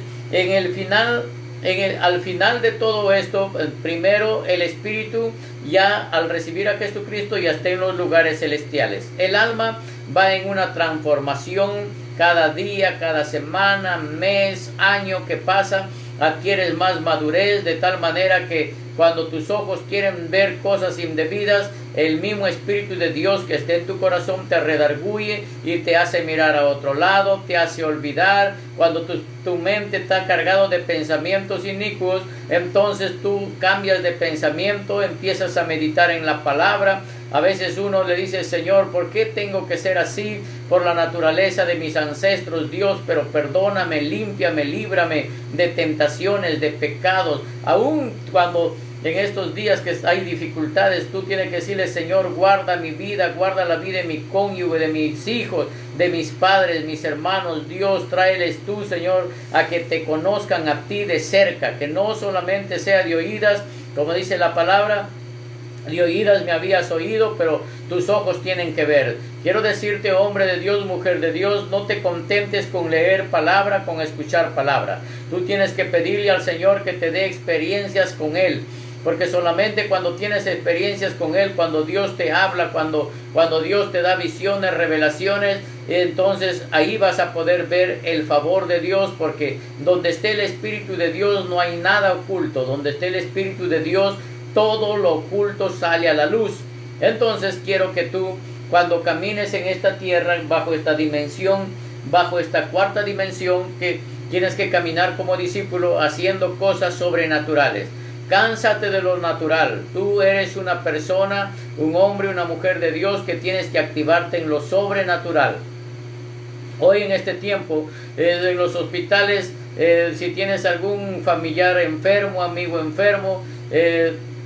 al final de todo esto, primero el espíritu, ya al recibir a Jesucristo, ya está en los lugares celestiales. El alma va en una transformación cada día, cada semana, mes, año que pasa. Adquieres más madurez, de tal manera que cuando tus ojos quieren ver cosas indebidas, el mismo Espíritu de Dios que esté en tu corazón te redarguye y te hace mirar a otro lado, te hace olvidar. Cuando tu mente está cargado de pensamientos inicuos, entonces tú cambias de pensamiento, empiezas a meditar en la palabra. A veces uno le dice: Señor, ¿por qué tengo que ser así? Por la naturaleza de mis ancestros, Dios, pero perdóname, límpiame, líbrame de tentaciones, de pecados. Aún cuando en estos días que hay dificultades, tú tienes que decirle: Señor, guarda mi vida, guarda la vida de mi cónyuge, de mis hijos, de mis padres, mis hermanos. Dios, tráeles tú, Señor, a que te conozcan a ti de cerca, que no solamente sea de oídas, como dice la palabra. De oídas me habías oído, pero tus ojos tienen que ver. Quiero decirte, hombre de Dios, mujer de Dios, no te contentes con leer palabra, con escuchar palabra. Tú tienes que pedirle al Señor que te dé experiencias con Él. Porque solamente cuando tienes experiencias con Él, cuando Dios te habla, cuando Dios te da visiones, revelaciones, entonces ahí vas a poder ver el favor de Dios. Porque donde esté el Espíritu de Dios no hay nada oculto. Donde esté el Espíritu de Dios, todo lo oculto sale a la luz. Entonces quiero que tú, cuando camines en esta tierra, bajo esta dimensión, bajo esta cuarta dimensión, que tienes que caminar como discípulo haciendo cosas sobrenaturales. Cánsate de lo natural. Tú eres una persona, un hombre, una mujer de Dios, que tienes que activarte en lo sobrenatural. Hoy en este tiempo, en los hospitales, si tienes algún familiar enfermo, amigo enfermo,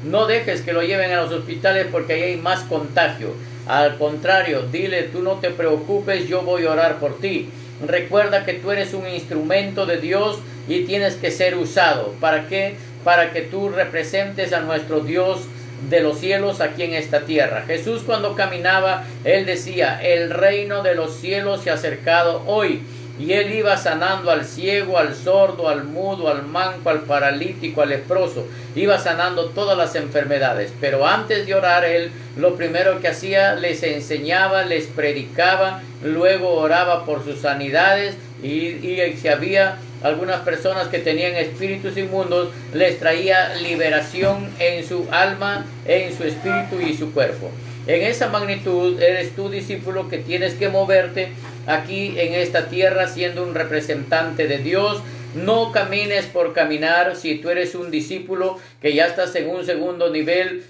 no dejes que lo lleven a los hospitales, porque ahí hay más contagio. Al contrario, dile: tú no te preocupes, yo voy a orar por ti. Recuerda que tú eres un instrumento de Dios y tienes que ser usado. ¿Para qué? Para que tú representes a nuestro Dios de los cielos aquí en esta tierra. Jesús, cuando caminaba, Él decía: el reino de los cielos se ha acercado hoy. Y Él iba sanando al ciego, al sordo, al mudo, al manco, al paralítico, al leproso. Iba sanando todas las enfermedades. Pero antes de orar, Él lo primero que hacía, les enseñaba, les predicaba, luego oraba por sus sanidades. Y si había algunas personas que tenían espíritus inmundos, les traía liberación en su alma, en su espíritu y su cuerpo. En esa magnitud eres tú, discípulo, que tienes que moverte aquí en esta tierra siendo un representante de Dios. No camines por caminar. Si tú eres un discípulo que ya estás en un segundo nivel,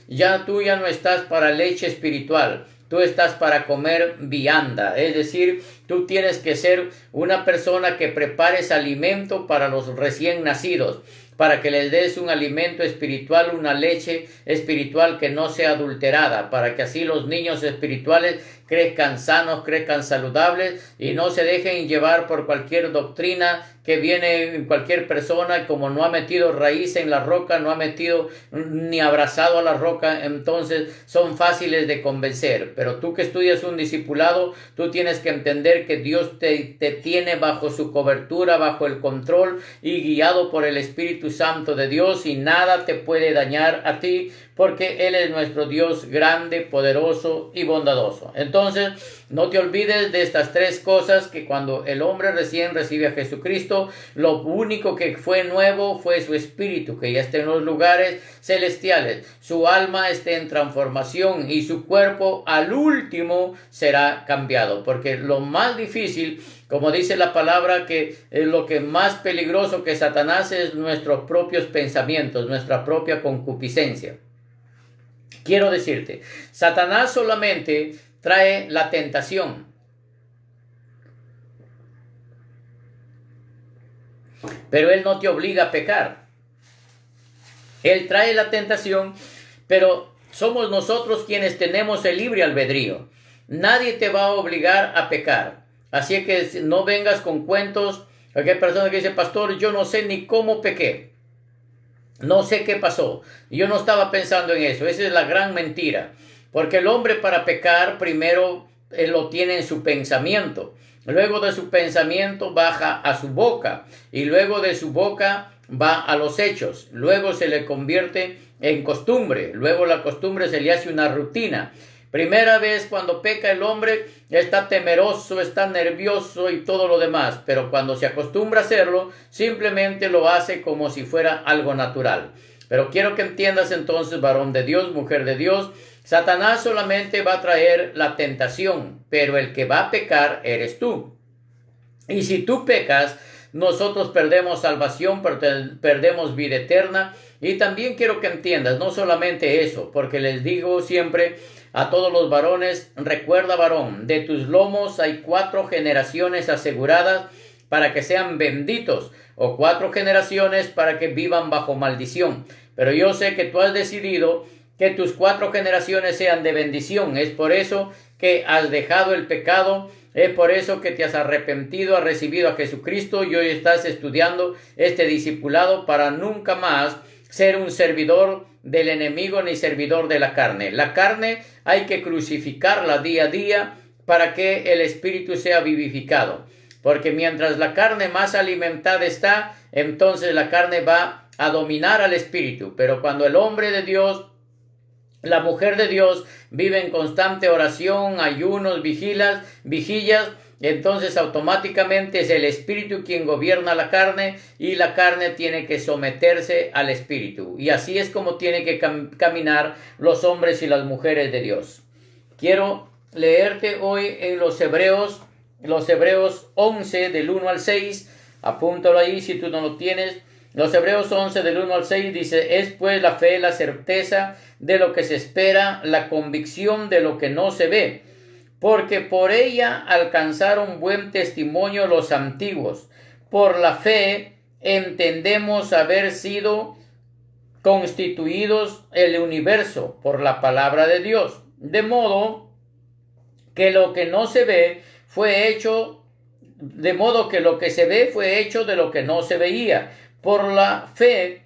tú ya no estás para leche espiritual. Tú estás para comer vianda, es decir, tú tienes que ser una persona que prepares alimento para los recién nacidos, para que les des un alimento espiritual, una leche espiritual que no sea adulterada, para que así los niños espirituales crezcan sanos, crezcan saludables y no se dejen llevar por cualquier doctrina que viene en cualquier persona, y como no ha metido raíz en la roca, no ha metido ni abrazado a la roca, entonces son fáciles de convencer. Pero tú que estudias un discipulado, tú tienes que entender que Dios te tiene bajo su cobertura, bajo el control y guiado por el Espíritu Santo de Dios, y nada te puede dañar a ti, porque Él es nuestro Dios grande, poderoso y bondadoso. Entonces, no te olvides de estas tres cosas, que cuando el hombre recién recibe a Jesucristo, lo único que fue nuevo fue su espíritu, que ya está en los lugares celestiales. Su alma está en transformación y su cuerpo al último será cambiado, porque lo más difícil, como dice la palabra, que lo que más peligroso que Satanás es nuestros propios pensamientos, nuestra propia concupiscencia. Quiero decirte, Satanás solamente trae la tentación. Pero él no te obliga a pecar. Él trae la tentación, pero somos nosotros quienes tenemos el libre albedrío. Nadie te va a obligar a pecar. Así que no vengas con cuentos. Aquí hay personas que dicen, pastor, yo no sé ni cómo pequé. No sé qué pasó. Yo no estaba pensando en eso. Esa es la gran mentira. Porque el hombre, para pecar, primero lo tiene en su pensamiento. Luego de su pensamiento baja a su boca. Y luego de su boca va a los hechos. Luego se le convierte en costumbre. Luego la costumbre se le hace una rutina. Primera vez cuando peca el hombre, está temeroso, está nervioso y todo lo demás. Pero cuando se acostumbra a hacerlo, simplemente lo hace como si fuera algo natural. Pero quiero que entiendas entonces, varón de Dios, mujer de Dios, Satanás solamente va a traer la tentación, pero el que va a pecar eres tú. Y si tú pecas, nosotros perdemos salvación, perdemos vida eterna. Y también quiero que entiendas, no solamente eso, porque les digo siempre a todos los varones, recuerda, varón, de tus lomos hay 4 generaciones aseguradas para que sean benditos, o 4 generaciones para que vivan bajo maldición. Pero yo sé que tú has decidido que tus 4 generaciones sean de bendición. Es por eso que has dejado el pecado. Es por eso que te has arrepentido, has recibido a Jesucristo y hoy estás estudiando este discipulado para nunca más ser un servidor del enemigo ni servidor de la carne. La carne hay que crucificarla día a día para que el espíritu sea vivificado. Porque mientras la carne más alimentada está, entonces la carne va a dominar al espíritu. Pero cuando el hombre de Dios, la mujer de Dios vive en constante oración, ayunos, vigillas, entonces automáticamente es el espíritu quien gobierna la carne y la carne tiene que someterse al espíritu. Y así es como tienen que caminar los hombres y las mujeres de Dios. Quiero leerte hoy en los Hebreos 11 del 1 al 6. Apúntalo ahí si tú no lo tienes. Los Hebreos 11 del 1 al 6 dice, es pues la fe, la certeza de lo que se espera, la convicción de lo que no se ve. Porque por ella alcanzaron buen testimonio los antiguos. Por la fe entendemos haber sido constituidos el universo por la palabra de Dios. De modo que lo que no se ve fue hecho, de modo que lo que se ve fue hecho de lo que no se veía. Por la fe,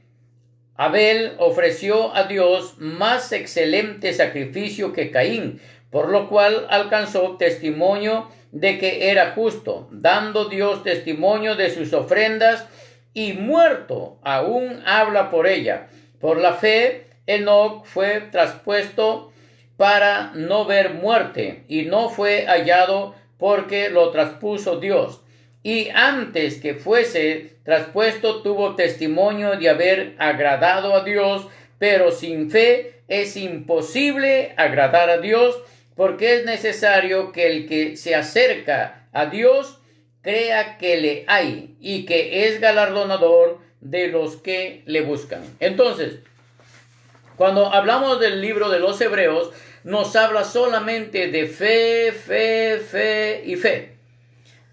Abel ofreció a Dios más excelente sacrificio que Caín, por lo cual alcanzó testimonio de que era justo, dando Dios testimonio de sus ofrendas, y muerto aún habla por ella. Por la fe, Enoc fue traspuesto para no ver muerte, y no fue hallado porque lo traspuso Dios. Y antes que fuese traspuesto tuvo testimonio de haber agradado a Dios, pero sin fe es imposible agradar a Dios, porque es necesario que el que se acerca a Dios crea que le hay y que es galardonador de los que le buscan. Entonces, cuando hablamos del libro de los Hebreos, nos habla solamente de fe, fe, fe y fe.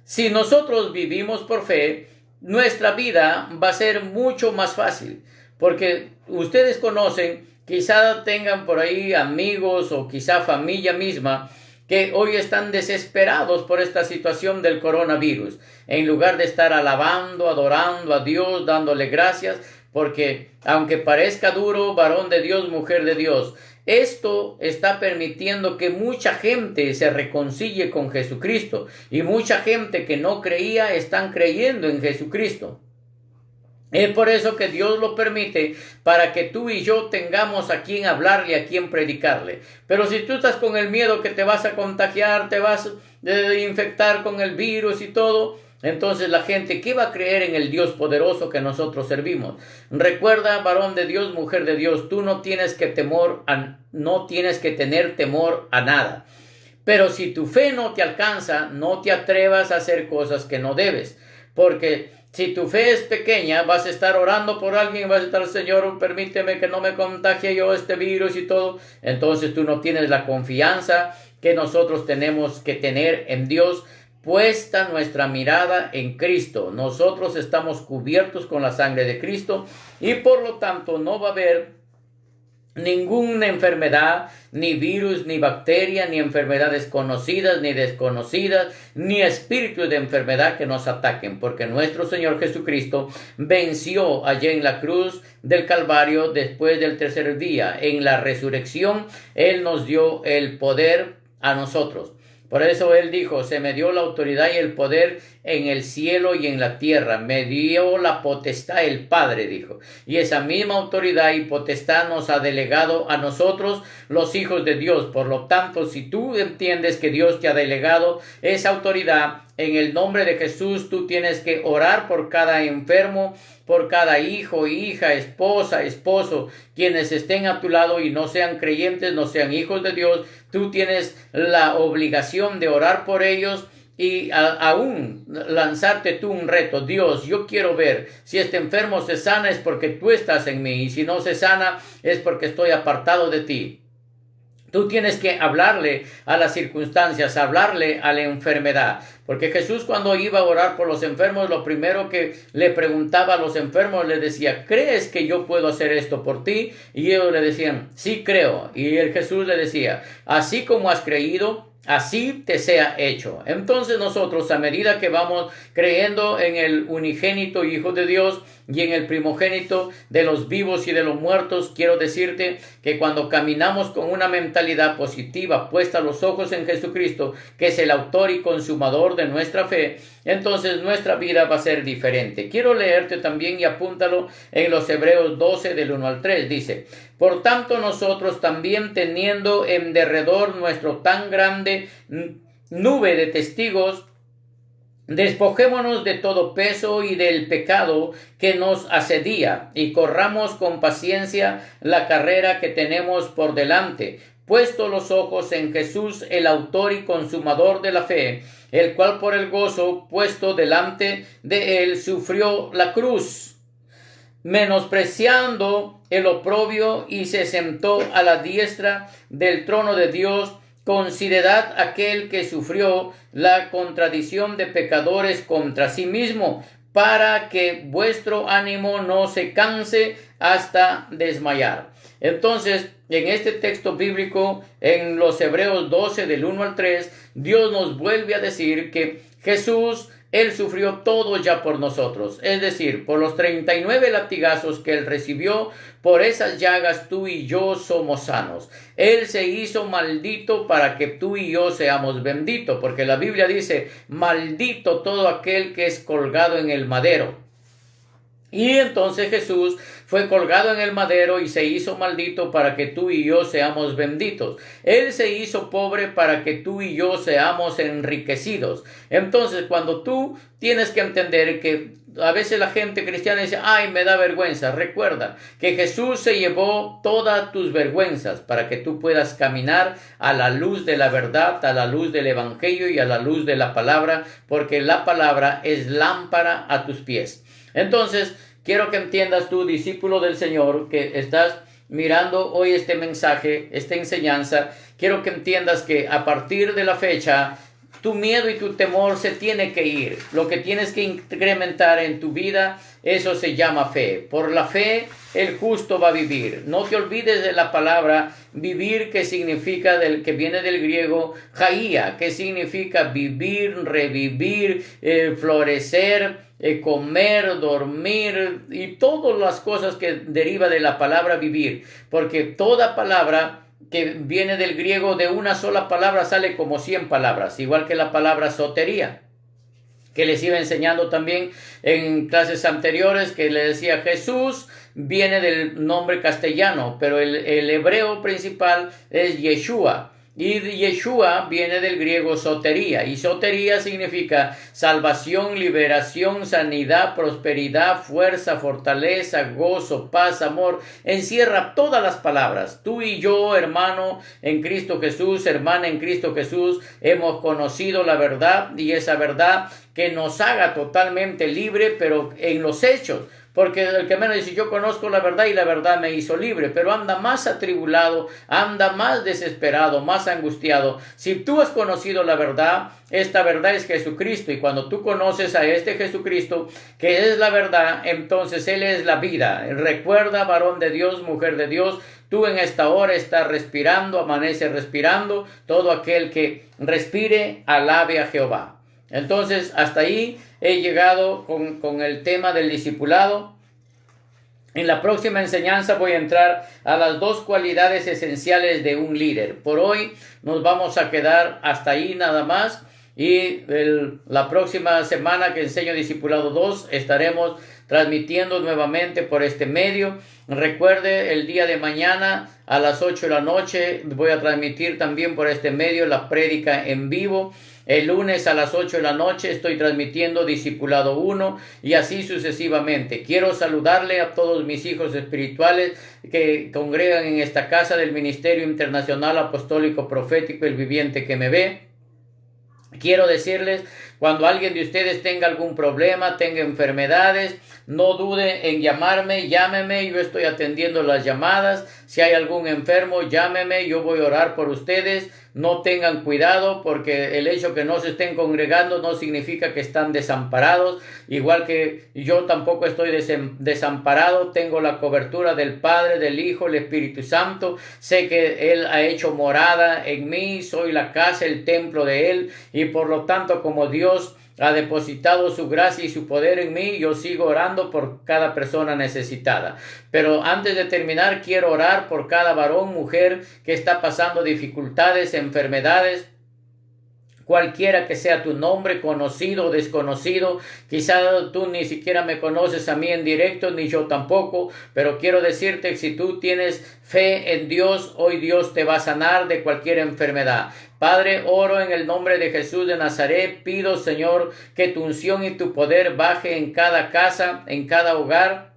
si nosotros vivimos por fe, nuestra vida va a ser mucho más fácil, porque ustedes conocen, quizá tengan por ahí amigos o quizá familia misma que hoy están desesperados por esta situación del coronavirus, en lugar de estar alabando, adorando a Dios, dándole gracias, porque aunque parezca duro, varón de Dios, mujer de Dios, esto está permitiendo que mucha gente se reconcilie con Jesucristo y mucha gente que no creía están creyendo en Jesucristo. Es por eso que Dios lo permite, para que tú y yo tengamos a quien hablarle, a quien predicarle. Pero si tú estás con el miedo que te vas a contagiar, te vas a infectar con el virus y todo, entonces la gente, ¿qué va a creer en el Dios poderoso que nosotros servimos? Recuerda, varón de Dios, mujer de Dios, tú no tienes que tener temor a nada. Pero si tu fe no te alcanza, no te atrevas a hacer cosas que no debes, porque si tu fe es pequeña, vas a estar orando por alguien, vas a estar, Señor, permíteme que no me contagie yo este virus y todo. Entonces tú no tienes la confianza que nosotros tenemos que tener en Dios, puesta nuestra mirada en Cristo. Nosotros estamos cubiertos con la sangre de Cristo y por lo tanto no va a haber ninguna enfermedad, ni virus, ni bacteria, ni enfermedades conocidas, ni desconocidas, ni espíritus de enfermedad que nos ataquen, porque nuestro Señor Jesucristo venció allá en la cruz del Calvario después del tercer día. En la resurrección, Él nos dio el poder a nosotros. Por eso Él dijo, se me dio la autoridad y el poder en el cielo y en la tierra. Me dio la potestad el Padre, dijo. Y esa misma autoridad y potestad nos ha delegado a nosotros, los hijos de Dios. Por lo tanto, si tú entiendes que Dios te ha delegado esa autoridad, en el nombre de Jesús, tú tienes que orar por cada enfermo, por cada hijo, hija, esposa, esposo, quienes estén a tu lado y no sean creyentes, no sean hijos de Dios. Tú tienes la obligación de orar por ellos y aún lanzarte tú un reto. Dios, yo quiero ver si este enfermo se sana es porque tú estás en mí, y si no se sana es porque estoy apartado de ti. Tú tienes que hablarle a las circunstancias, hablarle a la enfermedad. Porque Jesús, cuando iba a orar por los enfermos, lo primero que le preguntaba a los enfermos, le decía, ¿crees que yo puedo hacer esto por ti? Y ellos le decían, sí creo. Y Jesús le decía, así como has creído, así te sea hecho. Entonces nosotros, a medida que vamos creyendo en el unigénito Hijo de Dios y en el primogénito de los vivos y de los muertos, quiero decirte que cuando caminamos con una mentalidad positiva, puesta los ojos en Jesucristo, que es el autor y consumador de nuestra fe, entonces nuestra vida va a ser diferente. Quiero leerte también y apúntalo en los Hebreos 12 del 1 al 3. Dice, por tanto nosotros también, teniendo en derredor nuestro tan grande nube de testigos, despojémonos de todo peso y del pecado que nos asedia, y corramos con paciencia la carrera que tenemos por delante, puesto los ojos en Jesús, el autor y consumador de la fe, el cual por el gozo puesto delante de él sufrió la cruz, menospreciando el oprobio, y se sentó a la diestra del trono de Dios. Considerad aquel que sufrió la contradicción de pecadores contra sí mismo, para que vuestro ánimo no se canse hasta desmayar. Entonces, en este texto bíblico, en los Hebreos 12 del 1 al 3, Dios nos vuelve a decir que Jesús, Él sufrió todo ya por nosotros, es decir, por los 39 latigazos que Él recibió, por esas llagas tú y yo somos sanos. Él se hizo maldito para que tú y yo seamos benditos, porque la Biblia dice, maldito todo aquel que es colgado en el madero. Y entonces Jesús fue colgado en el madero y se hizo maldito para que tú y yo seamos benditos. Él se hizo pobre para que tú y yo seamos enriquecidos. Entonces, cuando tú tienes que entender que a veces la gente cristiana dice, ay, me da vergüenza. Recuerda que Jesús se llevó todas tus vergüenzas para que tú puedas caminar a la luz de la verdad, a la luz del evangelio y a la luz de la palabra, porque la palabra es lámpara a tus pies. Entonces, quiero que entiendas tú, discípulo del Señor, que estás mirando hoy este mensaje, esta enseñanza. Quiero que entiendas que a partir de la fecha, tu miedo y tu temor se tiene que ir. Lo que tienes que incrementar en tu vida, eso se llama fe. Por la fe, el justo va a vivir. No te olvides de la palabra vivir, que significa, que viene del griego jaía, que significa vivir, revivir, florecer, comer, dormir y todas las cosas que deriva de la palabra vivir. Porque toda palabra que viene del griego, de una sola palabra sale como 100 palabras, igual que la palabra sotería, que les iba enseñando también en clases anteriores, que le decía Jesús, viene del nombre castellano, pero el hebreo principal es Yeshua. Y Yeshua viene del griego sotería, y sotería significa salvación, liberación, sanidad, prosperidad, fuerza, fortaleza, gozo, paz, amor. Encierra todas las palabras. Tú y yo, hermano en Cristo Jesús, hermana en Cristo Jesús, hemos conocido la verdad, y esa verdad que nos haga totalmente libre, pero en los hechos. Porque el que menos dice, yo conozco la verdad y la verdad me hizo libre, pero anda más atribulado, anda más desesperado, más angustiado. Si tú has conocido la verdad, esta verdad es Jesucristo, y cuando tú conoces a este Jesucristo, que es la verdad, entonces Él es la vida. Recuerda, varón de Dios, mujer de Dios, tú en esta hora estás respirando, amanece respirando. Todo aquel que respire, alabe a Jehová. Entonces, hasta ahí he llegado con el tema del discipulado. En la próxima enseñanza voy a entrar a las 2 cualidades esenciales de un líder. Por hoy nos vamos a quedar hasta ahí nada más. Y la próxima semana que enseño Discipulado 2 estaremos transmitiendo nuevamente por este medio. Recuerde, el día de mañana a las 8 de la noche voy a transmitir también por este medio la prédica en vivo. El lunes a las 8 de la noche estoy transmitiendo Discipulado 1 y así sucesivamente. Quiero saludarle a todos mis hijos espirituales que congregan en esta casa del Ministerio Internacional Apostólico Profético El Viviente que me ve. Quiero decirles, cuando alguien de ustedes tenga algún problema, tenga enfermedades, no dude en llamarme, llámeme, yo estoy atendiendo las llamadas. Si hay algún enfermo, llámeme, yo voy a orar por ustedes. No tengan cuidado, porque el hecho que no se estén congregando no significa que están desamparados. Igual que yo tampoco estoy desamparado, tengo la cobertura del Padre, del Hijo, el Espíritu Santo. Sé que Él ha hecho morada en mí, soy la casa, el templo de Él, y por lo tanto, como Dios ha depositado su gracia y su poder en mí, yo sigo orando por cada persona necesitada. Pero antes de terminar, quiero orar por cada varón, mujer que está pasando dificultades, enfermedades. Cualquiera que sea tu nombre, conocido o desconocido, quizá tú ni siquiera me conoces a mí en directo, ni yo tampoco, pero quiero decirte que si tú tienes fe en Dios, hoy Dios te va a sanar de cualquier enfermedad. Padre, oro en el nombre de Jesús de Nazaret, pido, Señor, que tu unción y tu poder baje en cada casa, en cada hogar,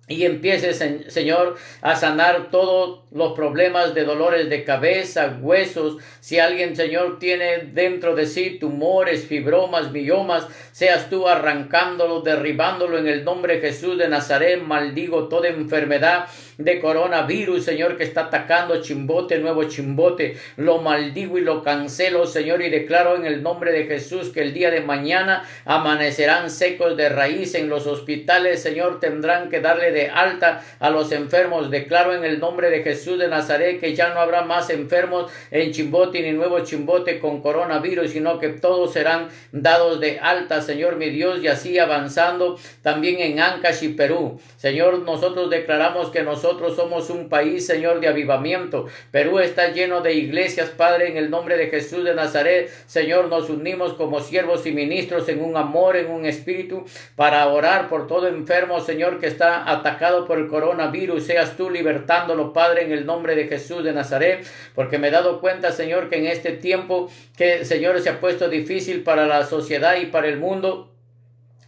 y empieces, Señor, a sanar todos los problemas de dolores de cabeza, huesos. Si alguien, Señor, tiene dentro de sí tumores, fibromas, miomas, seas tú arrancándolo, derribándolo en el nombre de Jesús de Nazaret. Maldigo toda enfermedad de coronavirus, Señor, que está atacando Chimbote, Nuevo Chimbote. Lo maldigo y lo cancelo, Señor, y declaro en el nombre de Jesús que el día de mañana amanecerán secos de raíz en los hospitales. Señor, tendrán que darle de alta a los enfermos. Declaro en el nombre de Jesús de Nazaret que ya no habrá más enfermos en Chimbote ni Nuevo Chimbote con coronavirus, sino que todos serán dados de alta, Señor mi Dios, y así avanzando también en Ancash y Perú. Señor, nosotros declaramos que nosotros somos un país, Señor, de avivamiento. Perú está lleno de iglesias, Padre, en el nombre de Jesús de Nazaret. Señor, nos unimos como siervos y ministros en un amor, en un espíritu, para orar por todo enfermo, Señor, que está atacado por el coronavirus. Seas tú libertándolo, Padre, en el nombre de Jesús de Nazaret, porque me he dado cuenta, Señor, que en este tiempo que, Señor, se ha puesto difícil para la sociedad y para el mundo,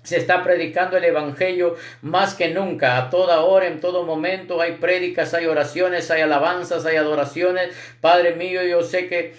se está predicando el evangelio más que nunca, a toda hora, en todo momento. Hay prédicas, hay oraciones, hay alabanzas, hay adoraciones. Padre mío, yo sé que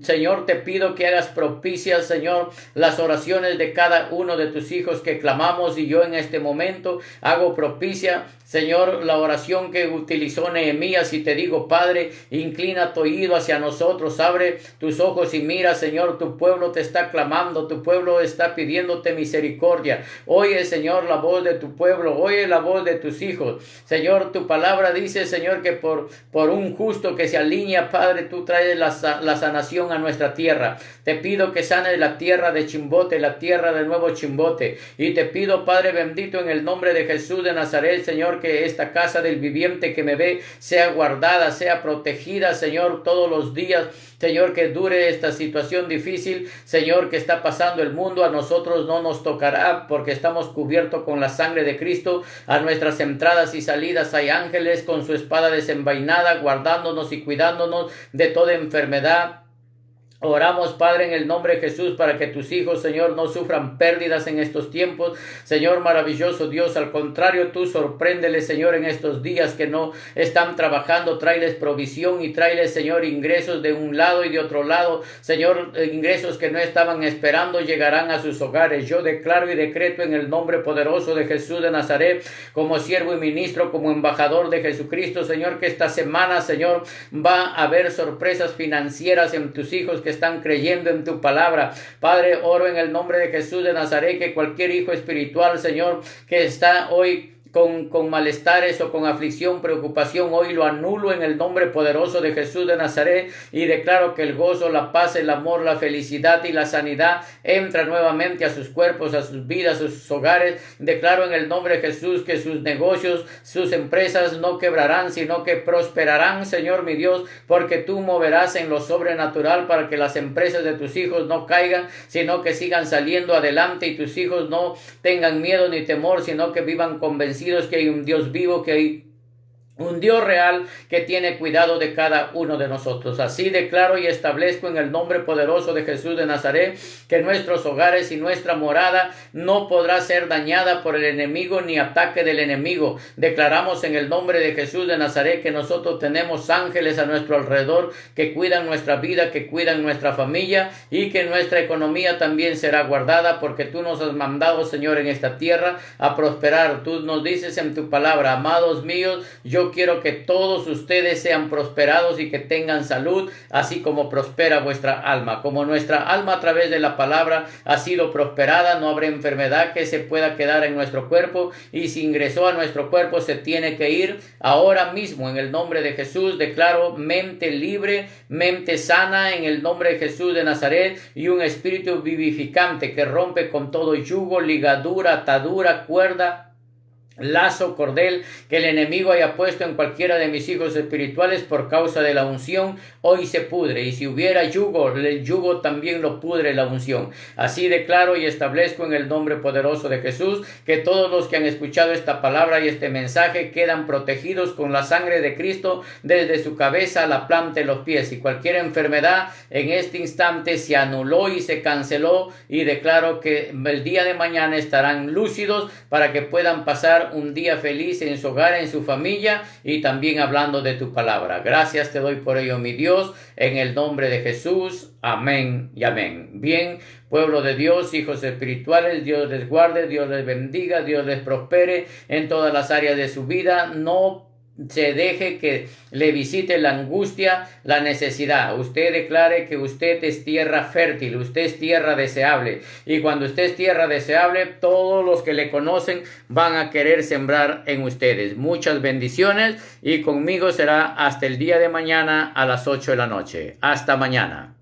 Señor, te pido que hagas propicias, Señor, las oraciones de cada uno de tus hijos que clamamos, y yo en este momento hago propicia, Señor, la oración que utilizó Nehemías, y te digo, Padre, inclina tu oído hacia nosotros, abre tus ojos y mira, Señor, tu pueblo te está clamando, tu pueblo está pidiéndote misericordia. Oye, Señor, la voz de tu pueblo, oye la voz de tus hijos. Señor, tu palabra dice, Señor, que por un justo que se alinea, Padre, tú traes la sanación a nuestra tierra. Te pido que sanes la tierra de Chimbote, la tierra de Nuevo Chimbote, y te pido, Padre bendito, en el nombre de Jesús de Nazaret, Señor, que esta casa del viviente que me ve sea guardada, sea protegida, Señor, todos los días. Señor, que dure esta situación difícil, Señor, que está pasando el mundo. A nosotros no nos tocará, porque estamos cubiertos con la sangre de Cristo. A nuestras entradas y salidas hay ángeles con su espada desenvainada, guardándonos y cuidándonos de toda enfermedad. Oramos, Padre, en el nombre de Jesús, para que tus hijos, Señor, no sufran pérdidas en estos tiempos. Señor maravilloso Dios, al contrario, tú sorpréndeles, Señor, en estos días que no están trabajando. Tráeles provisión y tráeles, Señor, ingresos de un lado y de otro lado. Señor, ingresos que no estaban esperando llegarán a sus hogares. Yo declaro y decreto en el nombre poderoso de Jesús de Nazaret, como siervo y ministro, como embajador de Jesucristo, Señor, que esta semana, Señor, va a haber sorpresas financieras en tus hijos que están creyendo en tu palabra. Padre, oro en el nombre de Jesús de Nazaret que cualquier hijo espiritual, Señor, que está hoy con malestares o con aflicción, preocupación, hoy lo anulo en el nombre poderoso de Jesús de Nazaret, y declaro que el gozo, la paz, el amor, la felicidad y la sanidad entra nuevamente a sus cuerpos, a sus vidas, a sus hogares. Declaro en el nombre de Jesús que sus negocios, sus empresas no quebrarán, sino que prosperarán, Señor mi Dios, porque tú moverás en lo sobrenatural para que las empresas de tus hijos no caigan, sino que sigan saliendo adelante, y tus hijos no tengan miedo ni temor, sino que vivan convencidos que hay un Dios vivo, que hay un Dios real que tiene cuidado de cada uno de nosotros. Así declaro y establezco en el nombre poderoso de Jesús de Nazaret que nuestros hogares y nuestra morada no podrá ser dañada por el enemigo ni ataque del enemigo. Declaramos en el nombre de Jesús de Nazaret que nosotros tenemos ángeles a nuestro alrededor que cuidan nuestra vida, que cuidan nuestra familia, y que nuestra economía también será guardada, porque tú nos has mandado, Señor, en esta tierra a prosperar. Tú nos dices en tu palabra, amados míos, yo quiero que todos ustedes sean prosperados y que tengan salud, así como prospera vuestra alma. Como nuestra alma a través de la palabra ha sido prosperada, no habrá enfermedad que se pueda quedar en nuestro cuerpo, y si ingresó a nuestro cuerpo se tiene que ir ahora mismo. En el nombre de Jesús declaro mente libre, mente sana en el nombre de Jesús de Nazaret, y un espíritu vivificante que rompe con todo yugo, ligadura, atadura, cuerda, lazo, cordel que el enemigo haya puesto en cualquiera de mis hijos espirituales por causa de la unción, hoy se pudre. Y si hubiera yugo, el yugo también lo pudre la unción. Así declaro y establezco en el nombre poderoso de Jesús que todos los que han escuchado esta palabra y este mensaje quedan protegidos con la sangre de Cristo desde su cabeza a la planta de los pies, y cualquier enfermedad en este instante se anuló y se canceló, y declaro que el día de mañana estarán lúcidos para que puedan pasar un día feliz en su hogar, en su familia, y también hablando de tu palabra. Gracias te doy por ello, mi Dios, en el nombre de Jesús. Amén y amén. Bien, pueblo de Dios, hijos espirituales, Dios les guarde, Dios les bendiga, Dios les prospere en todas las áreas de su vida. No se deje que le visite la angustia, la necesidad. Usted declare que usted es tierra fértil, usted es tierra deseable, y cuando usted es tierra deseable, todos los que le conocen van a querer sembrar en ustedes. Muchas bendiciones, y conmigo será hasta el día de mañana a las 8 de la noche. Hasta mañana.